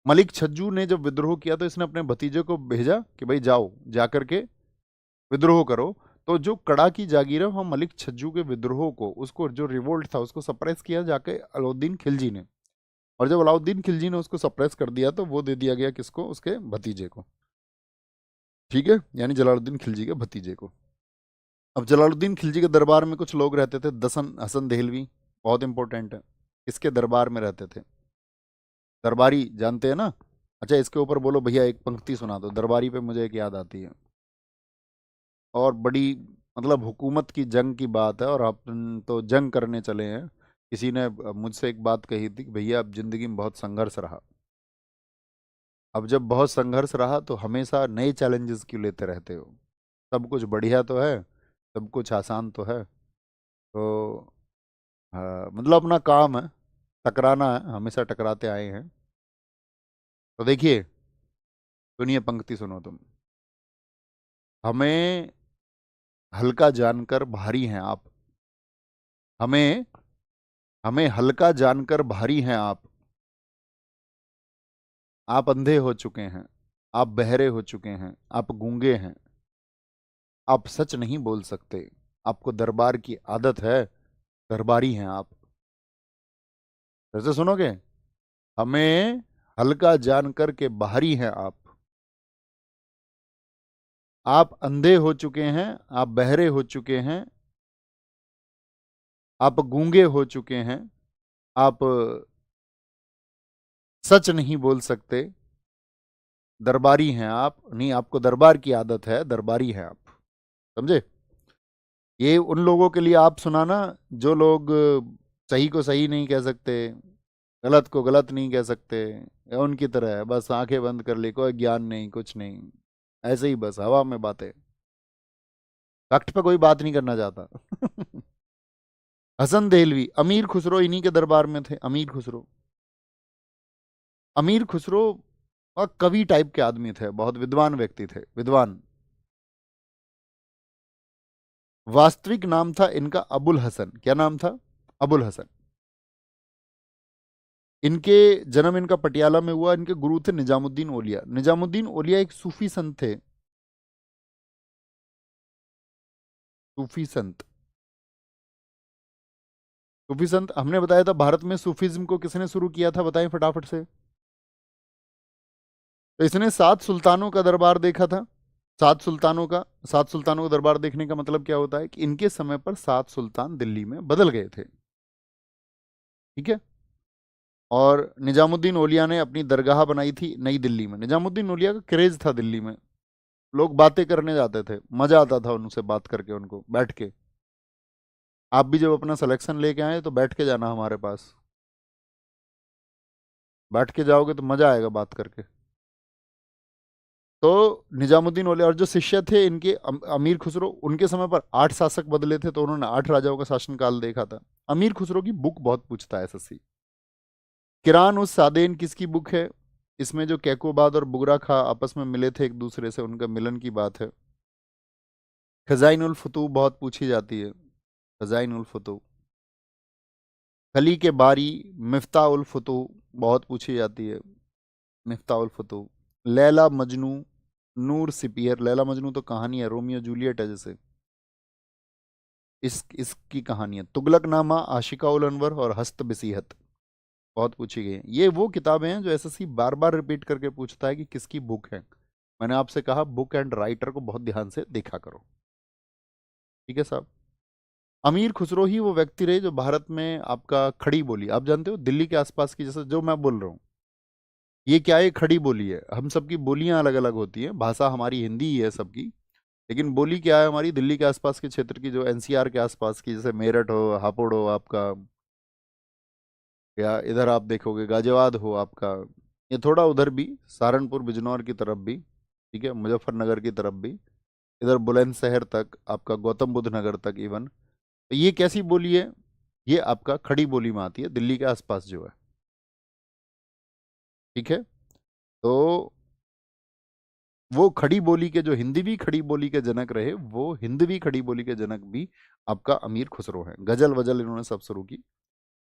मलिक छज्जू ने जब विद्रोह किया तो इसने अपने भतीजे को भेजा कि भाई जाओ जाकर के विद्रोह करो। तो जो कड़ा की जागीर है वहां मलिक छज्जू के विद्रोह को, उसको जो रिवोल्ट था उसको सप्रेस किया जाके अलाउद्दीन खिलजी ने। और जब अलाउद्दीन खिलजी ने उसको सप्रेस कर दिया तो वो दे दिया गया किसको, उसके भतीजे को, ठीक है, यानी जलालुद्दीन खिलजी के भतीजे को। अब जलालुद्दीन खिलजी के दरबार में कुछ लोग रहते थे, दसन हसन देहलवी, बहुत इंपॉर्टेंट है। इसके दरबार में रहते थे, दरबारी जानते हैं ना। अच्छा इसके ऊपर बोलो भैया एक पंक्ति सुना दो, दरबारी पे मुझे एक याद आती है। और बड़ी मतलब हुकूमत की जंग की बात है और अपन तो जंग करने चले हैं। किसी ने मुझसे एक बात कही थी कि भैया अब जिंदगी में बहुत संघर्ष रहा। अब जब बहुत संघर्ष रहा तो हमेशा नए चैलेंजेस क्यों लेते रहते हो? सब कुछ बढ़िया तो है, सब कुछ आसान तो है। तो हाँ, मतलब अपना काम है, टकराना है, हमेशा टकराते आए हैं। तो देखिए सुनिए पंक्ति सुनो तुम। हमें हल्का जानकर भारी हैं आप, हमें हमें हल्का जानकर भारी हैं आप अंधे हो चुके हैं, आप बहरे हो चुके हैं, आप गूंगे हैं, आप सच नहीं बोल सकते, आपको दरबार की आदत है, दरबारी हैं आप। फिर से सुनोगे, हमें हल्का जानकर के बाहरी हैं आप अंधे हो चुके हैं, आप बहरे हो चुके हैं, आप गूंगे हो चुके हैं, आप सच नहीं बोल सकते, दरबारी हैं आप, नहीं आपको दरबार की आदत है, दरबारी हैं आप। समझे? ये उन लोगों के लिए आप सुनाना जो लोग सही को सही नहीं कह सकते, गलत को गलत नहीं कह सकते, या उनकी तरह है बस आंखें बंद कर ली, कोई ज्ञान नहीं कुछ नहीं, ऐसे ही बस हवा में बातें। फैक्ट पे कोई बात नहीं करना चाहता। हसन देहलवी, अमीर खुसरो इन्हीं के दरबार में थे। अमीर खुसरो, अमीर खुसरो कवि टाइप के आदमी थे, बहुत विद्वान व्यक्ति थे, विद्वान। वास्तविक नाम था इनका अबुल हसन। क्या नाम था? अबुल हसन। इनके जन्म इनका पटियाला में हुआ। इनके गुरु थे निजामुद्दीन ओलिया। निजामुद्दीन ओलिया एक सूफी संत थे, सूफी संत। सूफी संत हमने बताया था, भारत में सूफीज्म को किसने शुरू किया था, बताएं फटाफट से। तो इसने 7 सुल्तानों का दरबार देखा था। 7 सुल्तानों का दरबार देखने का मतलब क्या होता है कि इनके समय पर 7 सुल्तान दिल्ली में बदल गए थे। ठीक है। और निजामुद्दीन ओलिया ने अपनी दरगाह बनाई थी नई दिल्ली में। निजामुद्दीन ओलिया का क्रेज था दिल्ली में, लोग बातें करने जाते थे, मजा आता था उनसे बात करके, उनको बैठ के। आप भी जब अपना सिलेक्शन लेके आए तो बैठ के जाना हमारे पास, बैठ के जाओगे तो मजा आएगा बात करके। तो निजामुद्दीन औलिया और जो शिष्य थे इनके अमीर खुसरो, उनके समय पर 8 शासक बदले थे, तो उन्होंने 8 राजाओं का शासनकाल देखा था। अमीर खुसरो की बुक बहुत पूछता है एसएससी। किरान उस सादेन किसकी बुक है? इसमें जो कैकोबाद और बुगरा खा आपस में मिले थे एक दूसरे से, उनका मिलन की बात है। खजाइन उल फतू बहुत पूछी जाती है, खजाइन उल फतू। खली के बारी मिफ्ता उल फतू बहुत पूछी जाती है, मिफ्ता उल फतू। लैला मजनू, नूर सिपियर। लैला मजनू तो कहानी है, रोमियो जूलियट है जैसे, इसकी कहानी है। तुगलकनामा, आशिका उल अनवर और हस्त बसीहत बहुत पूछी गई है। ये वो किताबें हैं जो एसएससी बार बार रिपीट करके पूछता है कि किसकी बुक है। मैंने आपसे कहा बुक एंड राइटर को बहुत ध्यान से देखा करो। ठीक है साहब। अमीर खुसरो ही वो व्यक्ति रहे जो भारत में आपका खड़ी बोली, आप जानते हो दिल्ली के आसपास की, जैसे जो मैं बोल रहा हूँ, ये क्या है, खड़ी बोली है। हम सबकी बोलियां अलग अलग होती हैं, भाषा हमारी हिंदी ही है सबकी, लेकिन बोली क्या है हमारी, दिल्ली के आसपास के क्षेत्र की, जो एनसीआर के आसपास की, जैसे मेरठ हो, हापुड़ हो आपका, या इधर आप देखोगे गाजियाबाद हो आपका, ये थोड़ा उधर भी सहारनपुर बिजनौर की तरफ भी, ठीक है, मुजफ्फरनगर की तरफ भी, इधर बुलंदशहर तक आपका, गौतम बुद्ध नगर तक इवन। तो ये कैसी बोली है? ये आपका खड़ी बोली में आती है, दिल्ली के आसपास जो है। ठीक है। तो वो खड़ी बोली के, जो हिंदवी खड़ी बोली के जनक रहे, वो हिंदवी खड़ी बोली के जनक भी आपका अमीर खुसरो हैं। गजल वजल इन्होंने सब शुरू की।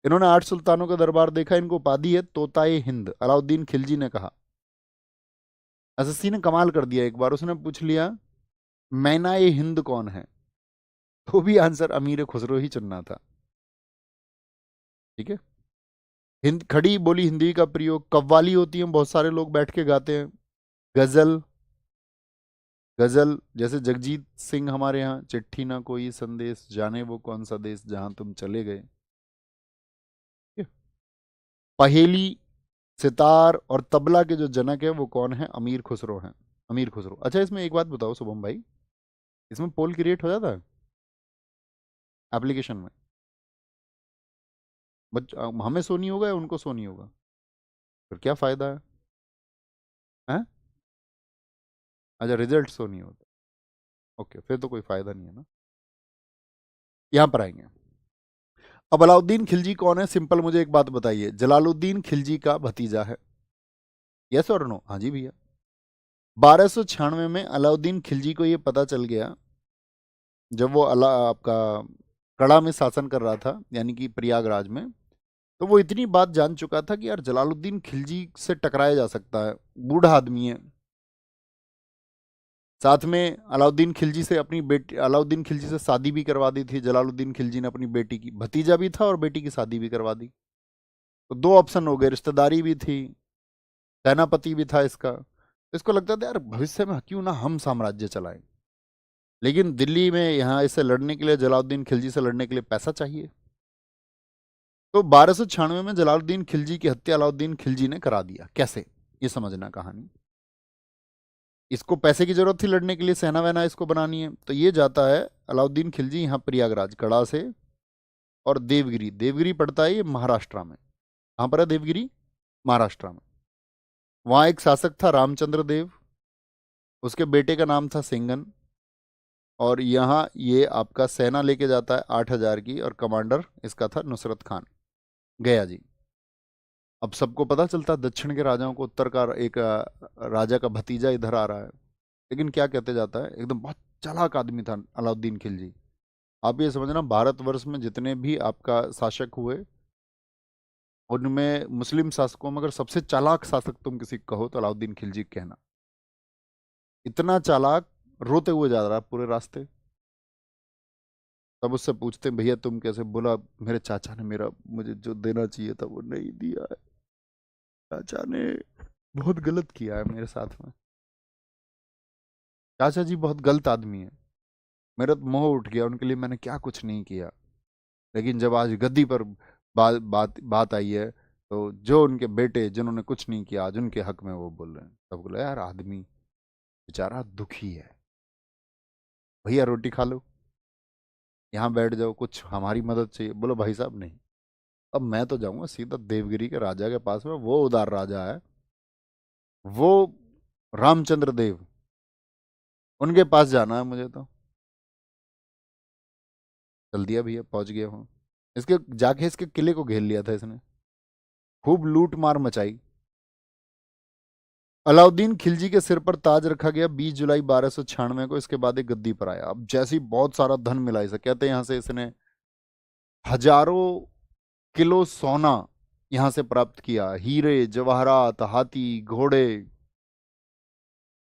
इन्होंने 8 सुल्तानों का दरबार देखा। इनको उपाधि है तोताए हिंद। अलाउद्दीन खिलजी ने कहा, एसएससी ने कमाल कर दिया, एक बार उसने पूछ लिया मैनाए हिंद कौन है, तो भी आंसर अमीर खुसरो ही चुनना था। ठीक है। हिंद खड़ी बोली हिंदी का प्रयोग, कव्वाली होती है, बहुत सारे लोग बैठ के गाते हैं। गजल, गजल जैसे जगजीत सिंह हमारे यहाँ, चिट्ठी ना कोई संदेश, जाने वो कौन सा देश जहां तुम चले गए। ठीक है? पहेली, सितार और तबला के जो जनक है वो कौन है? अमीर खुसरो हैं। अमीर खुसरो। अच्छा इसमें एक बात बताओ शुभम भाई, इसमें पोल क्रिएट हो जाता है एप्लीकेशन में? हमें शो नहीं होगा या उनको शो नहीं होगा? फिर क्या फायदा है? हैं? अच्छा रिजल्ट शो नहीं होता, ओके, फिर तो कोई फायदा नहीं है ना। यहाँ पर आएंगे। अब अलाउद्दीन खिलजी कौन है? सिंपल मुझे एक बात बताइए, जलालुद्दीन खिलजी का भतीजा है, यस और नो? हाँ जी भैया। 1296 में अलाउद्दीन खिलजी को यह पता चल गया, जब वो अला आपका कड़ा में शासन कर रहा था, यानी कि प्रयागराज में, तो वो इतनी बात जान चुका था कि यार जलालुद्दीन खिलजी से टकराया जा सकता है, बूढ़ा आदमी है। साथ में अलाउद्दीन खिलजी से अपनी बेटी, अलाउद्दीन खिलजी से शादी भी करवा दी थी जलालुद्दीन खिलजी ने अपनी बेटी की। भतीजा भी था और बेटी की शादी भी करवा दी। तो दो ऑप्शन हो गए, रिश्तेदारी भी थी, सेनापति भी था इसका। तो इसको लगता था यार भविष्य में क्यों ना हम साम्राज्य चलाएं, लेकिन दिल्ली में यहाँ इससे लड़ने के लिए, जलालुद्दीन खिलजी से लड़ने के लिए पैसा चाहिए। तो 1296 में जलालुद्दीन खिलजी की हत्या अलाउद्दीन खिलजी ने करा दिया। कैसे, ये समझना कहानी। इसको पैसे की जरूरत थी लड़ने के लिए, सेना वैना इसको बनानी है, तो ये जाता है अलाउद्दीन खिलजी यहाँ प्रयागराज कड़ा से, और देवगिरी, देवगिरी पड़ता है ये महाराष्ट्र में। कहाँ पर है देवगिरी? महाराष्ट्र में। वहाँ एक शासक था रामचंद्र देव, उसके बेटे का नाम था सेंगन। और यहाँ ये आपका सेना लेके जाता है 8,000 की, और कमांडर इसका था नुसरत खान। गया जी। अब सबको पता चलता दक्षिण के राजाओं को उत्तर का एक राजा का भतीजा इधर आ रहा है। लेकिन क्या कहते जाता है, एकदम बहुत चालाक आदमी था अलाउद्दीन खिलजी। आप ये समझना, भारतवर्ष में जितने भी आपका शासक हुए, उनमें मुस्लिम शासकों में अगर सबसे चालाक शासक तुम किसी को कहो तो अलाउद्दीन खिलजी कहना। इतना चालाक, रोते हुए जा रहा है पूरे रास्ते। तब उससे पूछते हैं, भैया तुम कैसे? बोला, मेरे चाचा ने मेरा मुझे जो देना चाहिए था वो नहीं दिया है। चाचा ने बहुत गलत किया है मेरे साथ में। चाचा जी बहुत गलत आदमी है। मेरा तो मोह उठ गया, उनके लिए मैंने क्या कुछ नहीं किया। लेकिन जब आज गद्दी पर बात आई है, तो जो उनके बेटे जिन्होंने कुछ नहीं किया, आज उनके हक में वो बोल रहे हैं। तब बोला, यार आदमी बेचारा दुखी है, भैया रोटी खा लो, यहाँ बैठ जाओ, कुछ हमारी मदद चाहिए? बोलो भाई साहब नहीं, अब मैं तो जाऊंगा सीधा देवगिरी के राजा के पास में, वो उदार राजा है, वो रामचंद्र देव, उनके पास जाना है मुझे तो। चल दिया भैया, पहुंच गया हूँ। इसके जाके इसके किले को घेर लिया था इसने, खूब लूट मार मचाई। अलाउद्दीन खिलजी के सिर पर ताज रखा गया 20 जुलाई 1296 को। इसके बाद एक गद्दी पर आया। अब जैसे ही बहुत सारा धन मिला इसे, कहते हैं यहाँ से इसने हजारों किलो सोना यहां से प्राप्त किया, हीरे जवाहरात, हाथी घोड़े।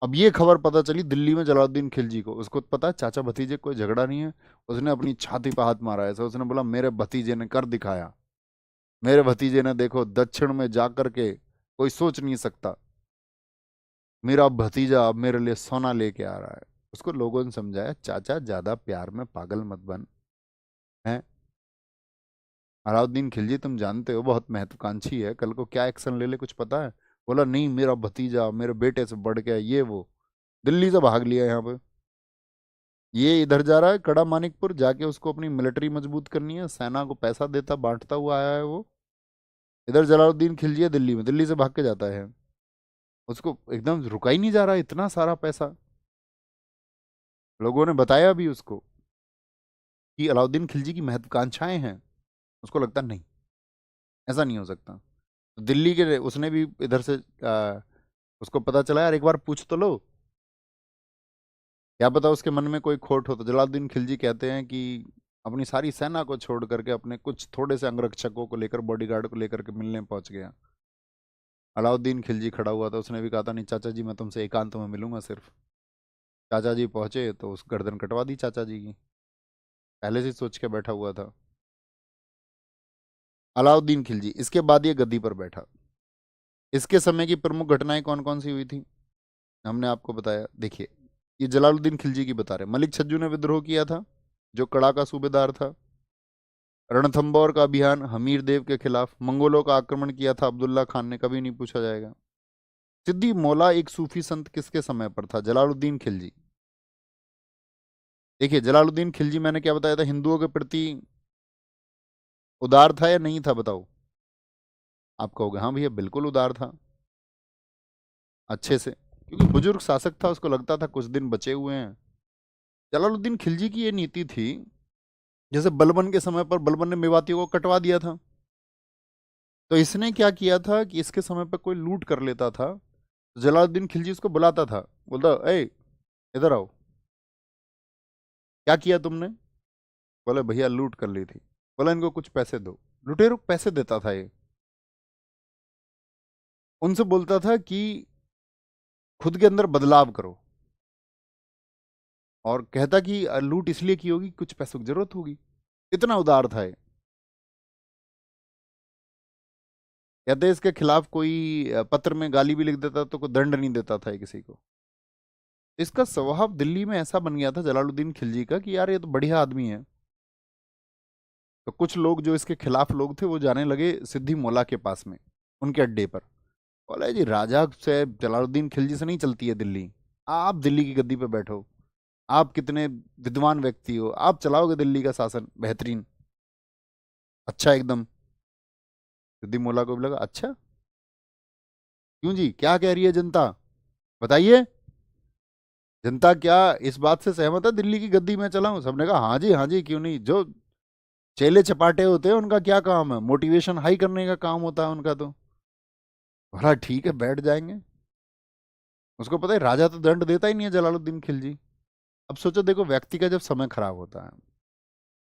अब ये खबर पता चली दिल्ली में जलालुद्दीन खिलजी को। उसको पता है चाचा भतीजे कोई झगड़ा नहीं है। उसने अपनी छाती पर हाथ मारा ऐसा, उसने बोला मेरे भतीजे ने कर दिखाया। मेरे भतीजे ने, देखो दक्षिण में जाकर के कोई सोच नहीं सकता, मेरा भतीजा अब मेरे लिए सोना लेके आ रहा है। उसको लोगों ने समझाया, चाचा ज्यादा प्यार में पागल मत बन। है अलाउद्दीन खिलजी, तुम जानते हो बहुत महत्वाकांक्षी है, कल को क्या एक्शन ले ले कुछ पता है? बोला नहीं, मेरा भतीजा मेरे बेटे से बढ़ गया, ये वो। दिल्ली से भाग लिया यहाँ पे। ये इधर जा रहा है कड़ा मानिकपुर, जाके उसको अपनी मिलिट्री मजबूत करनी है, सेना को पैसा देता बांटता हुआ आया है वो। इधर जलालुद्दीन खिलजी है दिल्ली में, दिल्ली से भाग के जाता है। उसको एकदम रुका ही नहीं जा रहा, इतना सारा पैसा। लोगों ने बताया भी उसको कि अलाउद्दीन खिलजी की महत्वाकांक्षाएं हैं। उसको लगता नहीं, ऐसा नहीं हो सकता। तो दिल्ली के उसने भी इधर से उसको पता चला, यार एक बार पूछ तो लो, क्या पता उसके मन में कोई खोट हो। तो जलालुद्दीन खिलजी कहते हैं कि अपनी सारी सेना को छोड़ करके अपने कुछ थोड़े से अंगरक्षकों को लेकर, बॉडीगार्ड को लेकर के मिलने पहुंच गया। अलाउद्दीन खिलजी खड़ा हुआ था, उसने भी कहा था नहीं चाचा जी, मैं तुमसे एकांत में मिलूंगा सिर्फ। चाचा जी पहुंचे तो उस गर्दन कटवा दी चाचा जी की, पहले से ही सोच के बैठा हुआ था अलाउद्दीन खिलजी। इसके बाद ये गद्दी पर बैठा। इसके समय की प्रमुख घटनाएं कौन कौन सी हुई थी, हमने आपको बताया। देखिए, ये जलालुद्दीन खिलजी की बता रहे। मलिक छज्जू ने विद्रोह किया था, जो कड़ा का सूबेदार था। रणथंबोर का अभियान हमीर देव के खिलाफ। मंगोलों का आक्रमण किया था अब्दुल्ला खान ने, कभी नहीं पूछा जाएगा। सिद्दी मौला एक सूफी संत किसके समय पर था? जलालुद्दीन खिलजी। देखिए, जलालुद्दीन खिलजी मैंने क्या बताया था, हिंदुओं के प्रति उदार था या नहीं था बताओ? आप कहोगे हाँ भैया बिल्कुल उदार था, अच्छे से, क्योंकि बुजुर्ग शासक था, उसको लगता था कुछ दिन बचे हुए हैं। जलालुद्दीन खिलजी की ये नीति थी, जैसे बलबन के समय पर बलबन ने मेवातियों को कटवा दिया था, तो इसने क्या किया था कि इसके समय पर कोई लूट कर लेता था, तो जलालुद्दीन खिलजी उसको बुलाता था, बोलता ए इधर आओ, क्या किया तुमने? बोले भैया लूट कर ली थी। बोला इनको कुछ पैसे दो। लुटेरों को पैसे देता था ये। उनसे बोलता था कि खुद के अंदर बदलाव करो, और कहता कि लूट इसलिए की होगी, कुछ पैसों की जरूरत होगी। इतना उदार था ये। कहते इसके खिलाफ कोई पत्र में गाली भी लिख देता तो कोई दंड नहीं देता था ये किसी को। इसका स्वभाव दिल्ली में ऐसा बन गया था जलालुद्दीन खिलजी का कि यार ये तो बढ़िया आदमी है। तो कुछ लोग जो इसके खिलाफ लोग थे वो जाने लगे सिद्दी मौला के पास में, उनके अड्डे पर। बोले जी राजा से, जलालुद्दीन खिलजी से नहीं चलती है दिल्ली, आप दिल्ली की गद्दी पे बैठो, आप कितने विद्वान व्यक्ति हो, आप चलाओगे दिल्ली का शासन बेहतरीन, अच्छा एकदम। सिद्दी मौला को भी लगा अच्छा, क्यों जी क्या कह रही है जनता, बताइए। जनता क्या इस बात से सहमत है दिल्ली की गद्दी में चलाऊं? सबने कहा हाँ जी क्यों नहीं। जो चेले चपाटे होते हैं उनका क्या काम है? मोटिवेशन हाई करने का काम होता है उनका। तो बोला ठीक है बैठ जाएंगे। उसको पता है राजा तो दंड देता ही नहीं है, जलालुद्दीन खिलजी। अब सोचो देखो व्यक्ति का जब समय खराब होता है,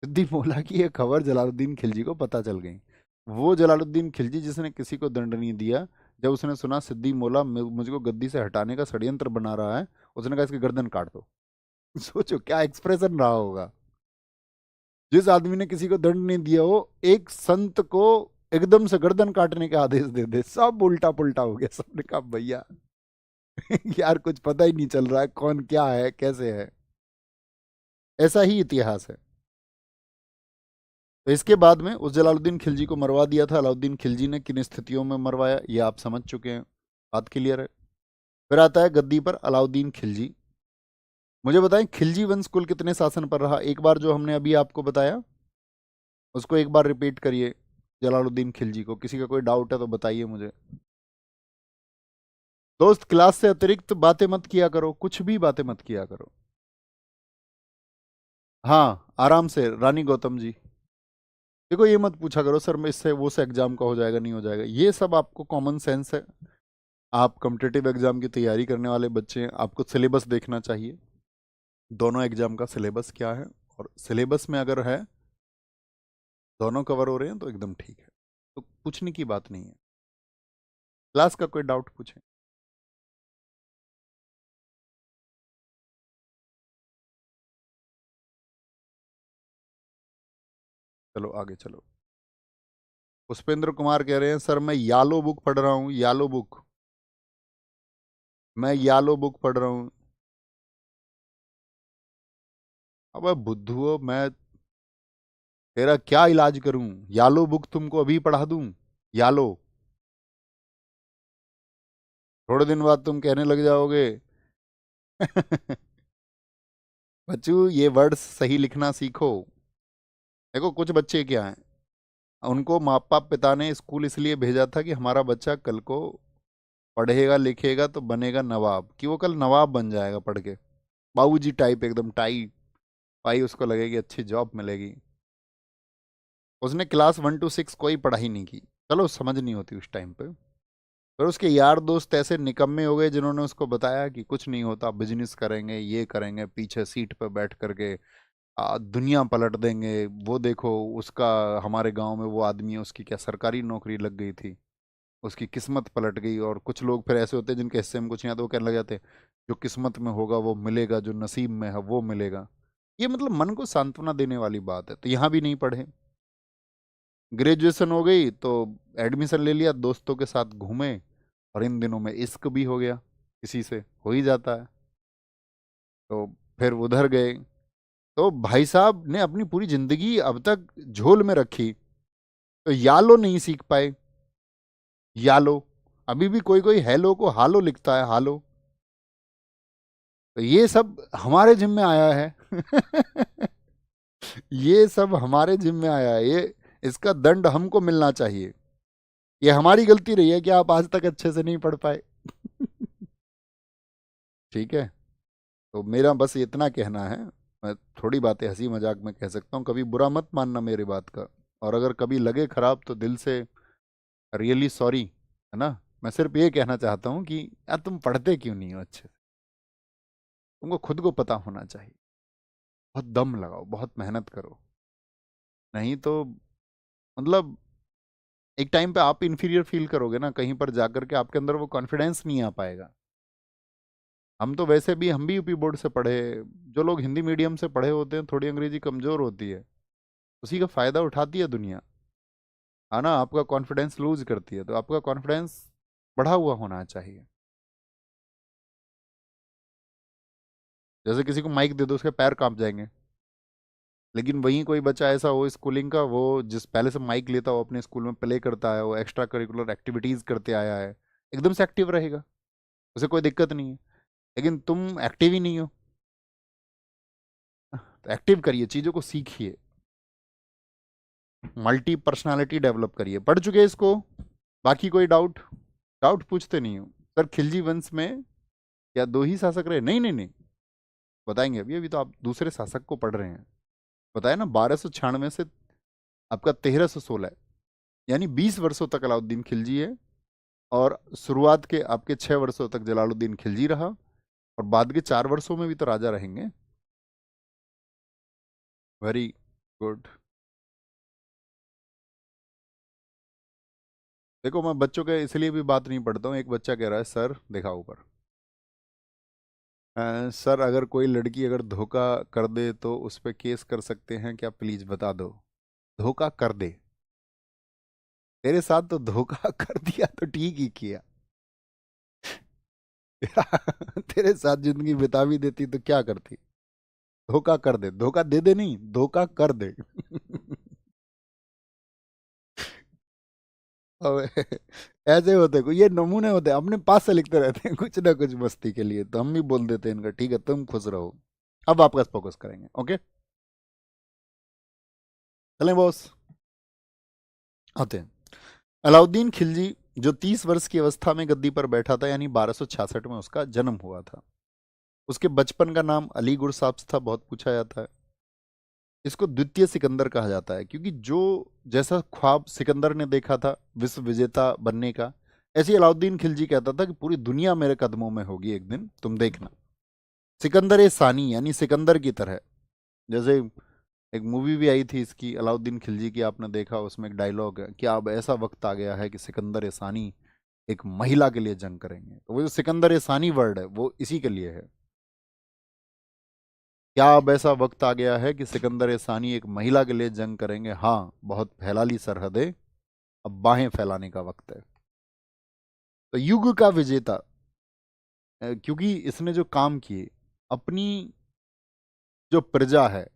सिद्दी बोला कि ये खबर जलालुद्दीन खिलजी को पता चल गई। वो जलालुद्दीन खिलजी जिसने किसी को दंड नहीं दिया, जब उसने सुना सिद्दी मौला मुझको गद्दी से हटाने का षड्यंत्र बना रहा है, उसने कहा इसकी गर्दन काट दो। सोचो क्या एक्सप्रेशन रहा होगा। जिस आदमी ने किसी को दंड नहीं दिया हो, एक संत को एकदम से गर्दन काटने के आदेश दे दे, सब उल्टा पुल्टा हो गया। सबने कहा भैया यार कुछ पता ही नहीं चल रहा है कौन क्या है कैसे है। ऐसा ही इतिहास है। तो इसके बाद में उस जलालुद्दीन खिलजी को मरवा दिया था। अलाउद्दीन खिलजी ने किन स्थितियों में मरवाया ये आप समझ चुके हैं, बात क्लियर है। फिर आता है गद्दी पर अलाउद्दीन खिलजी। मुझे बताएं खिलजी वंश कुल कितने शासन पर रहा? एक बार जो हमने अभी आपको बताया उसको एक बार रिपीट करिए। जलालुद्दीन खिलजी को किसी का कोई डाउट है तो बताइए मुझे। दोस्त क्लास से अतिरिक्त बातें मत किया करो, कुछ भी बातें मत किया करो। हाँ आराम से रानी गौतम जी। देखो ये मत पूछा करो सर मैं इससे वो से एग्जाम का हो जाएगा नहीं हो जाएगा, ये सब आपको कॉमन सेंस है। आप कॉम्पिटिटिव एग्जाम की तैयारी करने वाले बच्चे हैं, आपको सिलेबस देखना चाहिए। दोनों एग्जाम का सिलेबस क्या है, और सिलेबस में अगर है दोनों कवर हो रहे हैं तो एकदम ठीक है, तो पूछने की बात नहीं है। क्लास का कोई डाउट पूछे। चलो आगे चलो। पुष्पेंद्र कुमार कह रहे हैं सर मैं यालो बुक पढ़ रहा हूँ। यालो बुक, मैं यालो बुक पढ़ रहा हूँ। अब बुद्धू मैं तेरा क्या इलाज करूं? यालो बुक तुमको अभी पढ़ा दूं? यालो थोड़े दिन बाद तुम कहने लग जाओगे बच्चू ये वर्ड्स सही लिखना सीखो। देखो कुछ बच्चे क्या हैं, उनको माँ बाप पिता ने स्कूल इसलिए भेजा था कि हमारा बच्चा कल को पढ़ेगा लिखेगा तो बनेगा नवाब, कि वो कल नवाब बन जाएगा पढ़ के। बाबूजी टाइप एकदम टाई पाई, उसको लगेगी अच्छी जॉब मिलेगी। उसने क्लास 1 to 6 कोई पढ़ाई नहीं की, चलो समझ नहीं होती उस टाइम पे। फिर उसके यार दोस्त ऐसे निकम्मे हो गए जिन्होंने उसको बताया कि कुछ नहीं होता, बिजनेस करेंगे ये करेंगे, पीछे सीट पर बैठ करके दुनिया पलट देंगे। वो देखो उसका, हमारे गांव में वो आदमी है उसकी क्या सरकारी नौकरी लग गई थी, उसकी किस्मत पलट गई। और कुछ लोग फिर ऐसे होते हैं जिनके हिस्से में कुछ नहीं आता, वो कहने लग जाते हैं जो किस्मत में होगा वो मिलेगा, जो नसीब में है वो मिलेगा। ये मतलब मन को सांत्वना देने वाली बात है। तो यहाँ भी नहीं पढ़े, ग्रेजुएशन हो गई तो एडमिशन ले लिया, दोस्तों के साथ घूमे, और इन दिनों में इश्क भी हो गया, किसी से हो ही जाता है। तो फिर उधर गए। तो भाई साहब ने अपनी पूरी जिंदगी अब तक झोल में रखी, तो यालो नहीं सीख पाए। यालो अभी भी कोई कोई हेलो को हालो लिखता है, हालो। तो ये सब हमारे जिम में आया है ये सब हमारे जिम में आया है। ये इसका दंड हमको मिलना चाहिए। ये हमारी गलती रही है कि आप आज तक अच्छे से नहीं पढ़ पाए ठीक है। तो मेरा बस इतना कहना है। मैं थोड़ी बातें हंसी मजाक में कह सकता हूँ, कभी बुरा मत मानना मेरी बात का। और अगर कभी लगे खराब तो दिल से रियली सॉरी, है ना। मैं सिर्फ ये कहना चाहता हूँ कि यार तुम पढ़ते क्यों नहीं हो अच्छे से? तुमको खुद को पता होना चाहिए। बहुत दम लगाओ, बहुत मेहनत करो, नहीं तो मतलब एक टाइम पे आप इंफीरियर फील करोगे ना, कहीं पर जाकर के आपके अंदर वो कॉन्फिडेंस नहीं आ पाएगा। हम तो वैसे भी, हम भी यूपी बोर्ड से पढ़े। जो लोग हिंदी मीडियम से पढ़े होते हैं, थोड़ी अंग्रेजी कमजोर होती है, उसी का फायदा उठाती है दुनिया, है ना। आपका कॉन्फिडेंस लूज करती है, तो आपका कॉन्फिडेंस बढ़ा हुआ होना चाहिए। जैसे किसी को माइक दे दो उसके पैर कांप जाएंगे, लेकिन वहीं कोई बच्चा ऐसा हो स्कूलिंग का, वो जिस पहले से माइक लेता हो, अपने स्कूल में प्ले करता है, वो एक्स्ट्रा करिकुलर एक्टिविटीज करते आया है, एकदम से एक्टिव रहेगा, उसे कोई दिक्कत नहीं है। लेकिन तुम एक्टिव ही नहीं हो, तो एक्टिव करिए, चीजों को सीखिए, मल्टी पर्सनालिटी डेवलप करिए। पढ़ चुके इसको? बाकी कोई डाउट? डाउट पूछते नहीं हो सर, खिलजी वंश में क्या दो ही शासक रहे? नहीं नहीं नहीं, बताएंगे अभी, अभी तो आप दूसरे शासक को पढ़ रहे हैं। बताया ना, 1296 से आपका 1316, यानी 20 वर्षों तक अलाउद्दीन खिलजी है। और शुरुआत के आपके 6 वर्षों तक जलालुद्दीन खिलजी रहा, और बाद के 4 वर्षों में भी तो राजा रहेंगे। Very good. देखो मैं बच्चों के इसलिए भी बात नहीं पढ़ता हूँ। एक बच्चा कह रहा है सर, देखा ऊपर, सर अगर कोई लड़की अगर धोखा कर दे तो उस पर केस कर सकते हैं क्या, प्लीज बता दो। धोखा कर दे, तेरे साथ तो धोखा कर दिया तो ठीक ही किया। तेरे साथ जिंदगी बिता भी देती तो क्या करती। धोखा कर दे, धोखा दे दे नहीं, धोखा कर दे। अब ऐसे होते को ये नमूने होते हैं, अपने पास से लिखते रहते हैं कुछ ना कुछ मस्ती के लिए, तो हम भी बोल देते हैं इनका ठीक है तुम खुश रहो। अब आपका फोकस करेंगे, ओके। चलें बॉस, आते हैं। अलाउद्दीन खिलजी जो 30 वर्ष की अवस्था में गद्दी पर बैठा था, यानी 1266 में उसका जन्म हुआ था। उसके बचपन का नाम अली गुरसाब्स था, बहुत पूछा जाता है। इसको द्वितीय सिकंदर कहा जाता है, क्योंकि जो जैसा ख्वाब सिकंदर ने देखा था विश्व विजेता बनने का, ऐसे ही अलाउद्दीन खिलजी कहता था कि पूरी दुनिया मेरे कदमों में होगी एक दिन, तुम देखना। सिकंदर ए सानी, यानी सिकंदर की तरह। जैसे एक मूवी भी आई थी इसकी, अलाउद्दीन खिलजी की, आपने देखा, उसमें एक डायलॉग है कि अब ऐसा वक्त आ गया है कि सिकंदर ए सानी एक महिला के लिए जंग करेंगे। तो वो जो सिकंदर ए सानी वर्ड है वो इसी के लिए है। क्या अब ऐसा वक्त आ गया है कि सिकंदर ए सानी एक महिला के लिए जंग करेंगे? हाँ, बहुत फैला ली सरहदें, अब बाहें फैलाने का वक्त है। तो युग का विजेता, क्योंकि इसने जो काम किए अपनी जो प्रजा है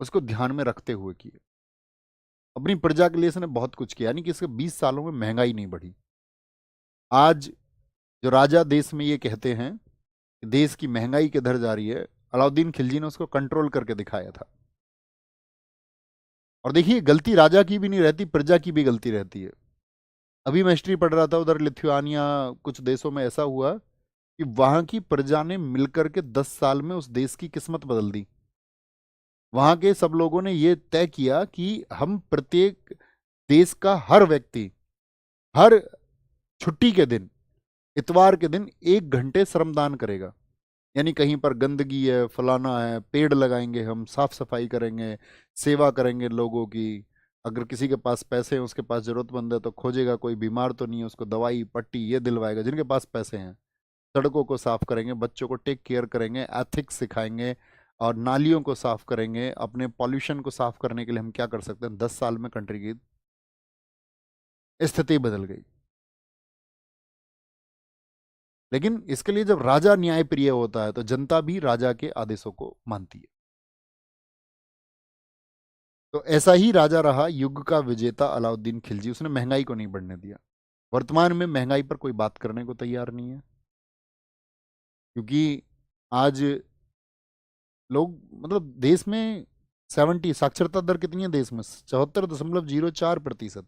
उसको ध्यान में रखते हुए किए। अपनी प्रजा के लिए इसने बहुत कुछ किया, यानी कि इसके 20 सालों में महंगाई नहीं बढ़ी। आज जो राजा देश में ये कहते हैं कि देश की महंगाई किधर जा रही है, अलाउद्दीन खिलजी ने उसको कंट्रोल करके दिखाया था। और देखिए, गलती राजा की भी नहीं रहती, प्रजा की भी गलती रहती है। अभी मैं हिस्ट्री पढ़ रहा था, उधर लिथुआनिया कुछ देशों में ऐसा हुआ कि वहां की प्रजा ने मिलकर के 10 साल में उस देश की किस्मत बदल दी। वहां के सब लोगों ने ये तय किया कि हम प्रत्येक देश का हर व्यक्ति हर छुट्टी के दिन, इतवार के दिन 1 घंटे श्रमदान करेगा। यानी कहीं पर गंदगी है, फलाना है, पेड़ लगाएंगे, हम साफ सफाई करेंगे, सेवा करेंगे लोगों की। अगर किसी के पास पैसे हैं, उसके पास जरूरतमंद है तो खोजेगा कोई बीमार तो नहीं है, उसको दवाई पट्टी ये दिलवाएगा। जिनके पास पैसे हैं, सड़कों को साफ करेंगे, बच्चों को टेक केयर करेंगे, एथिक्स सिखाएंगे, और नालियों को साफ करेंगे। अपने पॉल्यूशन को साफ करने के लिए हम क्या कर सकते हैं? 10 साल में कंट्री की स्थिति बदल गई। लेकिन इसके लिए जब राजा न्यायप्रिय होता है तो जनता भी राजा के आदेशों को मानती है। तो ऐसा ही राजा रहा युग का विजेता अलाउद्दीन खिलजी। उसने महंगाई को नहीं बढ़ने दिया। वर्तमान में महंगाई पर कोई बात करने को तैयार नहीं है, क्योंकि आज लोग, मतलब देश में साक्षरता दर कितनी है देश में? 74.04%।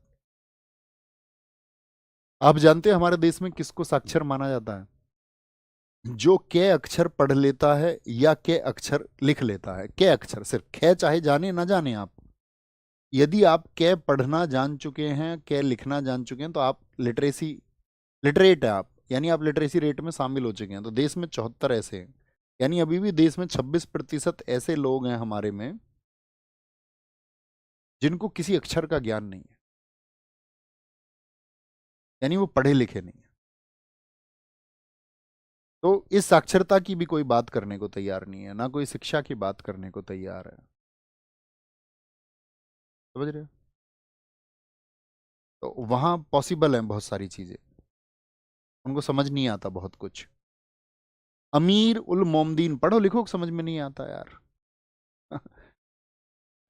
आप जानते हैं हमारे देश में किसको साक्षर माना जाता है? जो कै अक्षर पढ़ लेता है या कै अक्षर लिख लेता है। कै अक्षर, सिर्फ कै, चाहे जाने ना जाने आप, यदि आप कै पढ़ना जान चुके हैं, कै लिखना जान चुके हैं, तो आप लिटरेट है आप, यानी आप लिटरेसी रेट में शामिल हो चुके हैं। तो देश में 74 ऐसे हैं, यानी अभी भी देश में 26% ऐसे लोग हैं हमारे में जिनको किसी अक्षर का ज्ञान नहीं है, यानी वो पढ़े लिखे नहीं है। तो इस साक्षरता की भी कोई बात करने को तैयार नहीं है, ना कोई शिक्षा की बात करने को तैयार है। समझ रहे हो? तो वहां पॉसिबल है बहुत सारी चीजें, उनको समझ नहीं आता बहुत कुछ। अमीर उल मोमदीन पढ़ो लिखो, समझ में नहीं आता यार।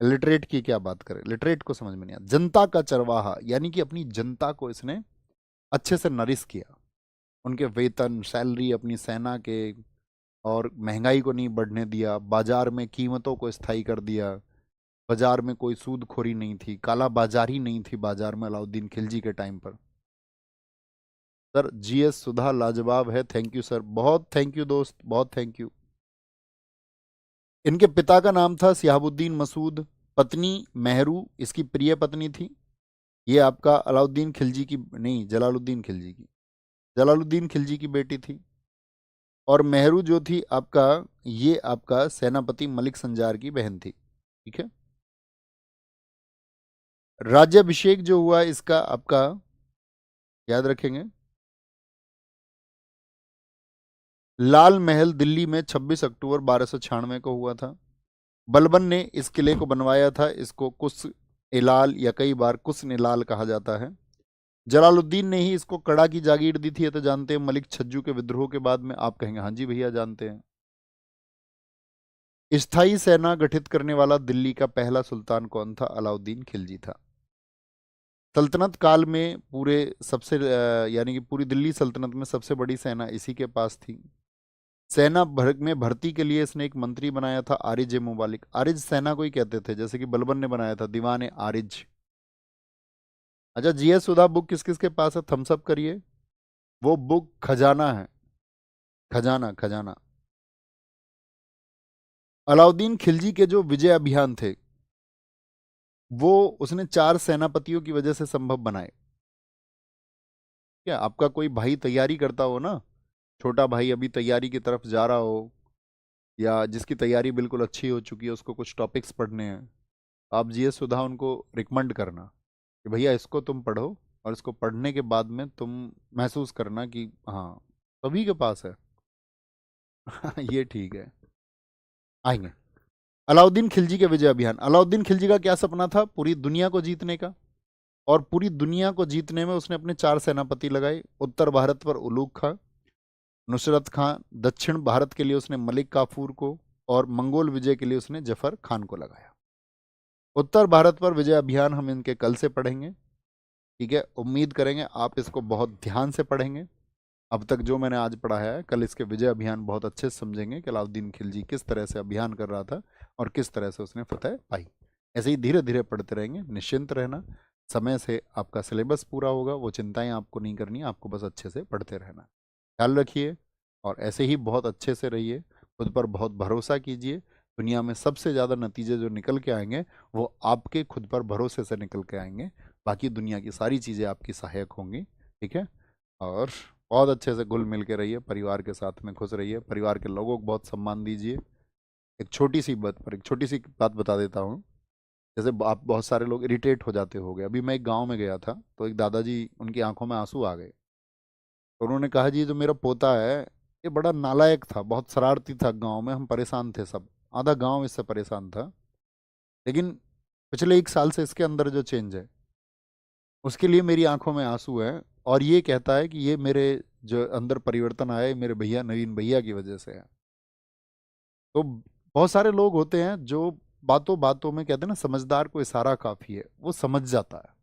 लिटरेट की क्या बात करें, लिटरेट को समझ में नहीं आता। जनता का चरवाहा, यानी कि अपनी जनता को इसने अच्छे से नरिश किया, उनके वेतन सैलरी अपनी सेना के, और महंगाई को नहीं बढ़ने दिया, बाजार में कीमतों को स्थायी कर दिया। बाजार में कोई सूदखोरी नहीं थी, काला बाजारी नहीं थी बाजार में अलाउद्दीन खिलजी के टाइम पर। सर जीएस सुधा लाजवाब है, थैंक यू सर, बहुत थैंक यू दोस्त, बहुत थैंक यू। इनके पिता का नाम था सिहाबुद्दीन मसूद, पत्नी मेहरू इसकी प्रिय पत्नी थी। ये आपका अलाउद्दीन खिलजी की नहीं, जलालुद्दीन खिलजी की, जलालुद्दीन खिलजी की बेटी थी। और मेहरू जो थी आपका, ये आपका सेनापति मलिक संजार की बहन थी। ठीक है। राज्याभिषेक जो हुआ इसका आपका, याद रखेंगे, लाल महल दिल्ली में 26 अक्टूबर 1296 को हुआ था। बलबन ने इस किले को बनवाया था। इसको कुस इलाल या कई बार कुस निलाल कहा जाता है। जलालुद्दीन ने ही इसको कड़ा की जागीर दी थी, ये तो जानते हैं। मलिक छज्जू के विद्रोह के बाद में आप कहेंगे हाँ जी भैया जानते हैं। स्थायी सेना गठित करने वाला दिल्ली का पहला सुल्तान कौन था? अलाउद्दीन खिलजी था। सल्तनत काल में पूरे सबसे यानी कि पूरी दिल्ली सल्तनत में सबसे बड़ी सेना इसी के पास थी। सेना भर में भर्ती के लिए इसने एक मंत्री बनाया था, आरिज ए मुबालिक। आरिज सेना को ही कहते थे, जैसे कि बलबन ने बनाया था दीवान ए आरिज। अच्छा, जीएस सुधा बुक किस किस के पास है? थम्स अप करिए। वो बुक खजाना है, खजाना खजाना। अलाउद्दीन खिलजी के जो विजय अभियान थे वो उसने 4 सेनापतियों की वजह से संभव बनाए। क्या आपका कोई भाई तैयारी करता हो ना, छोटा भाई अभी तैयारी की तरफ जा रहा हो, या जिसकी तैयारी बिल्कुल अच्छी हो चुकी है, उसको कुछ टॉपिक्स पढ़ने हैं, आप जीएस सुधा उनको रिकमेंड करना कि भैया इसको तुम पढ़ो, और इसको पढ़ने के बाद में तुम महसूस करना कि हाँ सभी के पास है। ये ठीक है, आएंगे। अलाउद्दीन खिलजी के विजय अभियान। अलाउद्दीन खिलजी का क्या सपना था? पूरी दुनिया को जीतने का। और पूरी दुनिया को जीतने में उसने अपने 4 सेनापति लगाए। उत्तर भारत पर उलूग खां, नुसरत खां, दक्षिण भारत के लिए उसने मलिक काफूर को, और मंगोल विजय के लिए उसने जफर खान को लगाया। उत्तर भारत पर विजय अभियान हम इनके कल से पढ़ेंगे। ठीक है, उम्मीद करेंगे आप इसको बहुत ध्यान से पढ़ेंगे। अब तक जो मैंने आज पढ़ाया है, कल इसके विजय अभियान बहुत अच्छे से समझेंगे कि अलाउद्दीन खिलजी किस तरह से अभियान कर रहा था और किस तरह से उसने फतह पाई। ऐसे ही धीरे धीरे पढ़ते रहेंगे, निश्चिंत रहना। समय से आपका सिलेबस पूरा होगा, वो चिंताएं आपको नहीं करनी, आपको बस अच्छे से पढ़ते रहना। ख्याल रखिए और ऐसे ही बहुत अच्छे से रहिए, खुद पर बहुत भरोसा कीजिए। दुनिया में सबसे ज़्यादा नतीजे जो निकल के आएंगे वो आपके खुद पर भरोसे से निकल के आएंगे। बाकी दुनिया की सारी चीज़ें आपकी सहायक होंगी। ठीक है, और बहुत अच्छे से घुल मिल के रहिए, परिवार के साथ में खुश रहिए, परिवार के लोगों को बहुत सम्मान दीजिए। एक छोटी सी बात पर एक छोटी सी बात बता देता हूँ। जैसे आप बहुत सारे लोग इरिटेट हो जाते होंगे। अभी मैं एक गांव में गया था तो एक दादाजी, उनकी आंखों में आंसू आ गए। तो उन्होंने कहा जी जो मेरा पोता है ये बड़ा नालायक था, बहुत शरारती था, गांव में हम परेशान थे सब, आधा गांव इससे परेशान था। लेकिन पिछले 1 साल से इसके अंदर जो चेंज है उसके लिए मेरी आंखों में आंसू है। और ये कहता है कि ये मेरे जो अंदर परिवर्तन आया है मेरे भैया नवीन भैया की वजह से है। तो बहुत सारे लोग होते हैं जो बातों बातों में कहते हैं ना, समझदार को इशारा काफी है, वो समझ जाता है।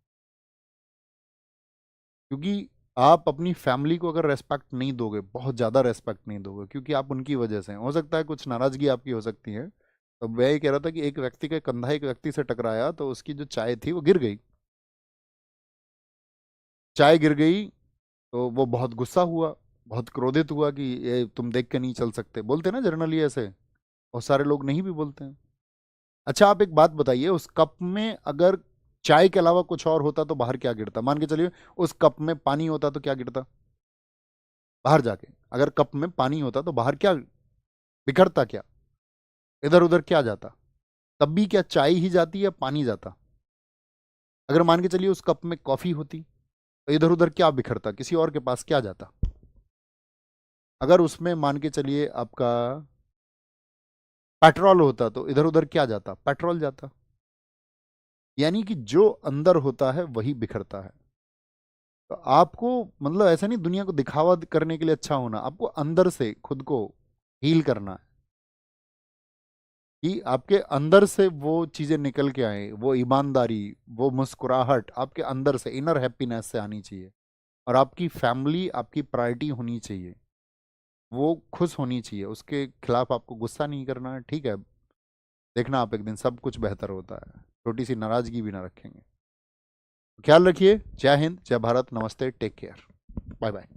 क्योंकि आप अपनी फैमिली को अगर रेस्पेक्ट नहीं दोगे, बहुत ज़्यादा रेस्पेक्ट नहीं दोगे, क्योंकि आप उनकी वजह से हैं। हो सकता है कुछ नाराज़गी आपकी हो सकती है। तो मैं ये कह रहा था कि एक व्यक्ति का कंधा एक व्यक्ति से टकराया तो उसकी जो चाय थी वो गिर गई, चाय गिर गई। तो वो बहुत गुस्सा हुआ, बहुत क्रोधित हुआ कि ये तुम देख के नहीं चल सकते, बोलते ना जनरली ऐसे, बहुत सारे लोग नहीं भी बोलते हैं। अच्छा आप एक बात बताइए, उस कप में अगर चाय के अलावा कुछ और होता तो बाहर क्या गिरता? मान के चलिए उस कप में पानी होता तो क्या गिरता बाहर जाके? अगर कप में पानी होता तो बाहर क्या बिखरता, क्या इधर उधर क्या जाता? तब भी क्या चाय ही जाती या पानी जाता? अगर मान के चलिए उस कप में कॉफी होती तो इधर उधर क्या बिखरता, किसी और के पास क्या जाता? अगर उसमें मान के चलिए आपका पेट्रोल होता तो इधर उधर क्या जाता? पेट्रोल जाता। यानी कि जो अंदर होता है वही बिखरता है। तो आपको मतलब ऐसा नहीं दुनिया को दिखावा करने के लिए अच्छा होना, आपको अंदर से खुद को हील करना है कि आपके अंदर से वो चीजें निकल के आए, वो ईमानदारी, वो मुस्कुराहट आपके अंदर से, इनर हैप्पीनेस से आनी चाहिए। और आपकी फैमिली आपकी प्रायोरिटी होनी चाहिए, वो खुश होनी चाहिए, उसके खिलाफ आपको गुस्सा नहीं करना है। ठीक है, देखना आप एक दिन सब कुछ बेहतर होता है, छोटी सी नाराजगी भी ना रखेंगे। ख्याल रखिए। जय हिंद, जय भारत, नमस्ते, टेक केयर, बाय बाय।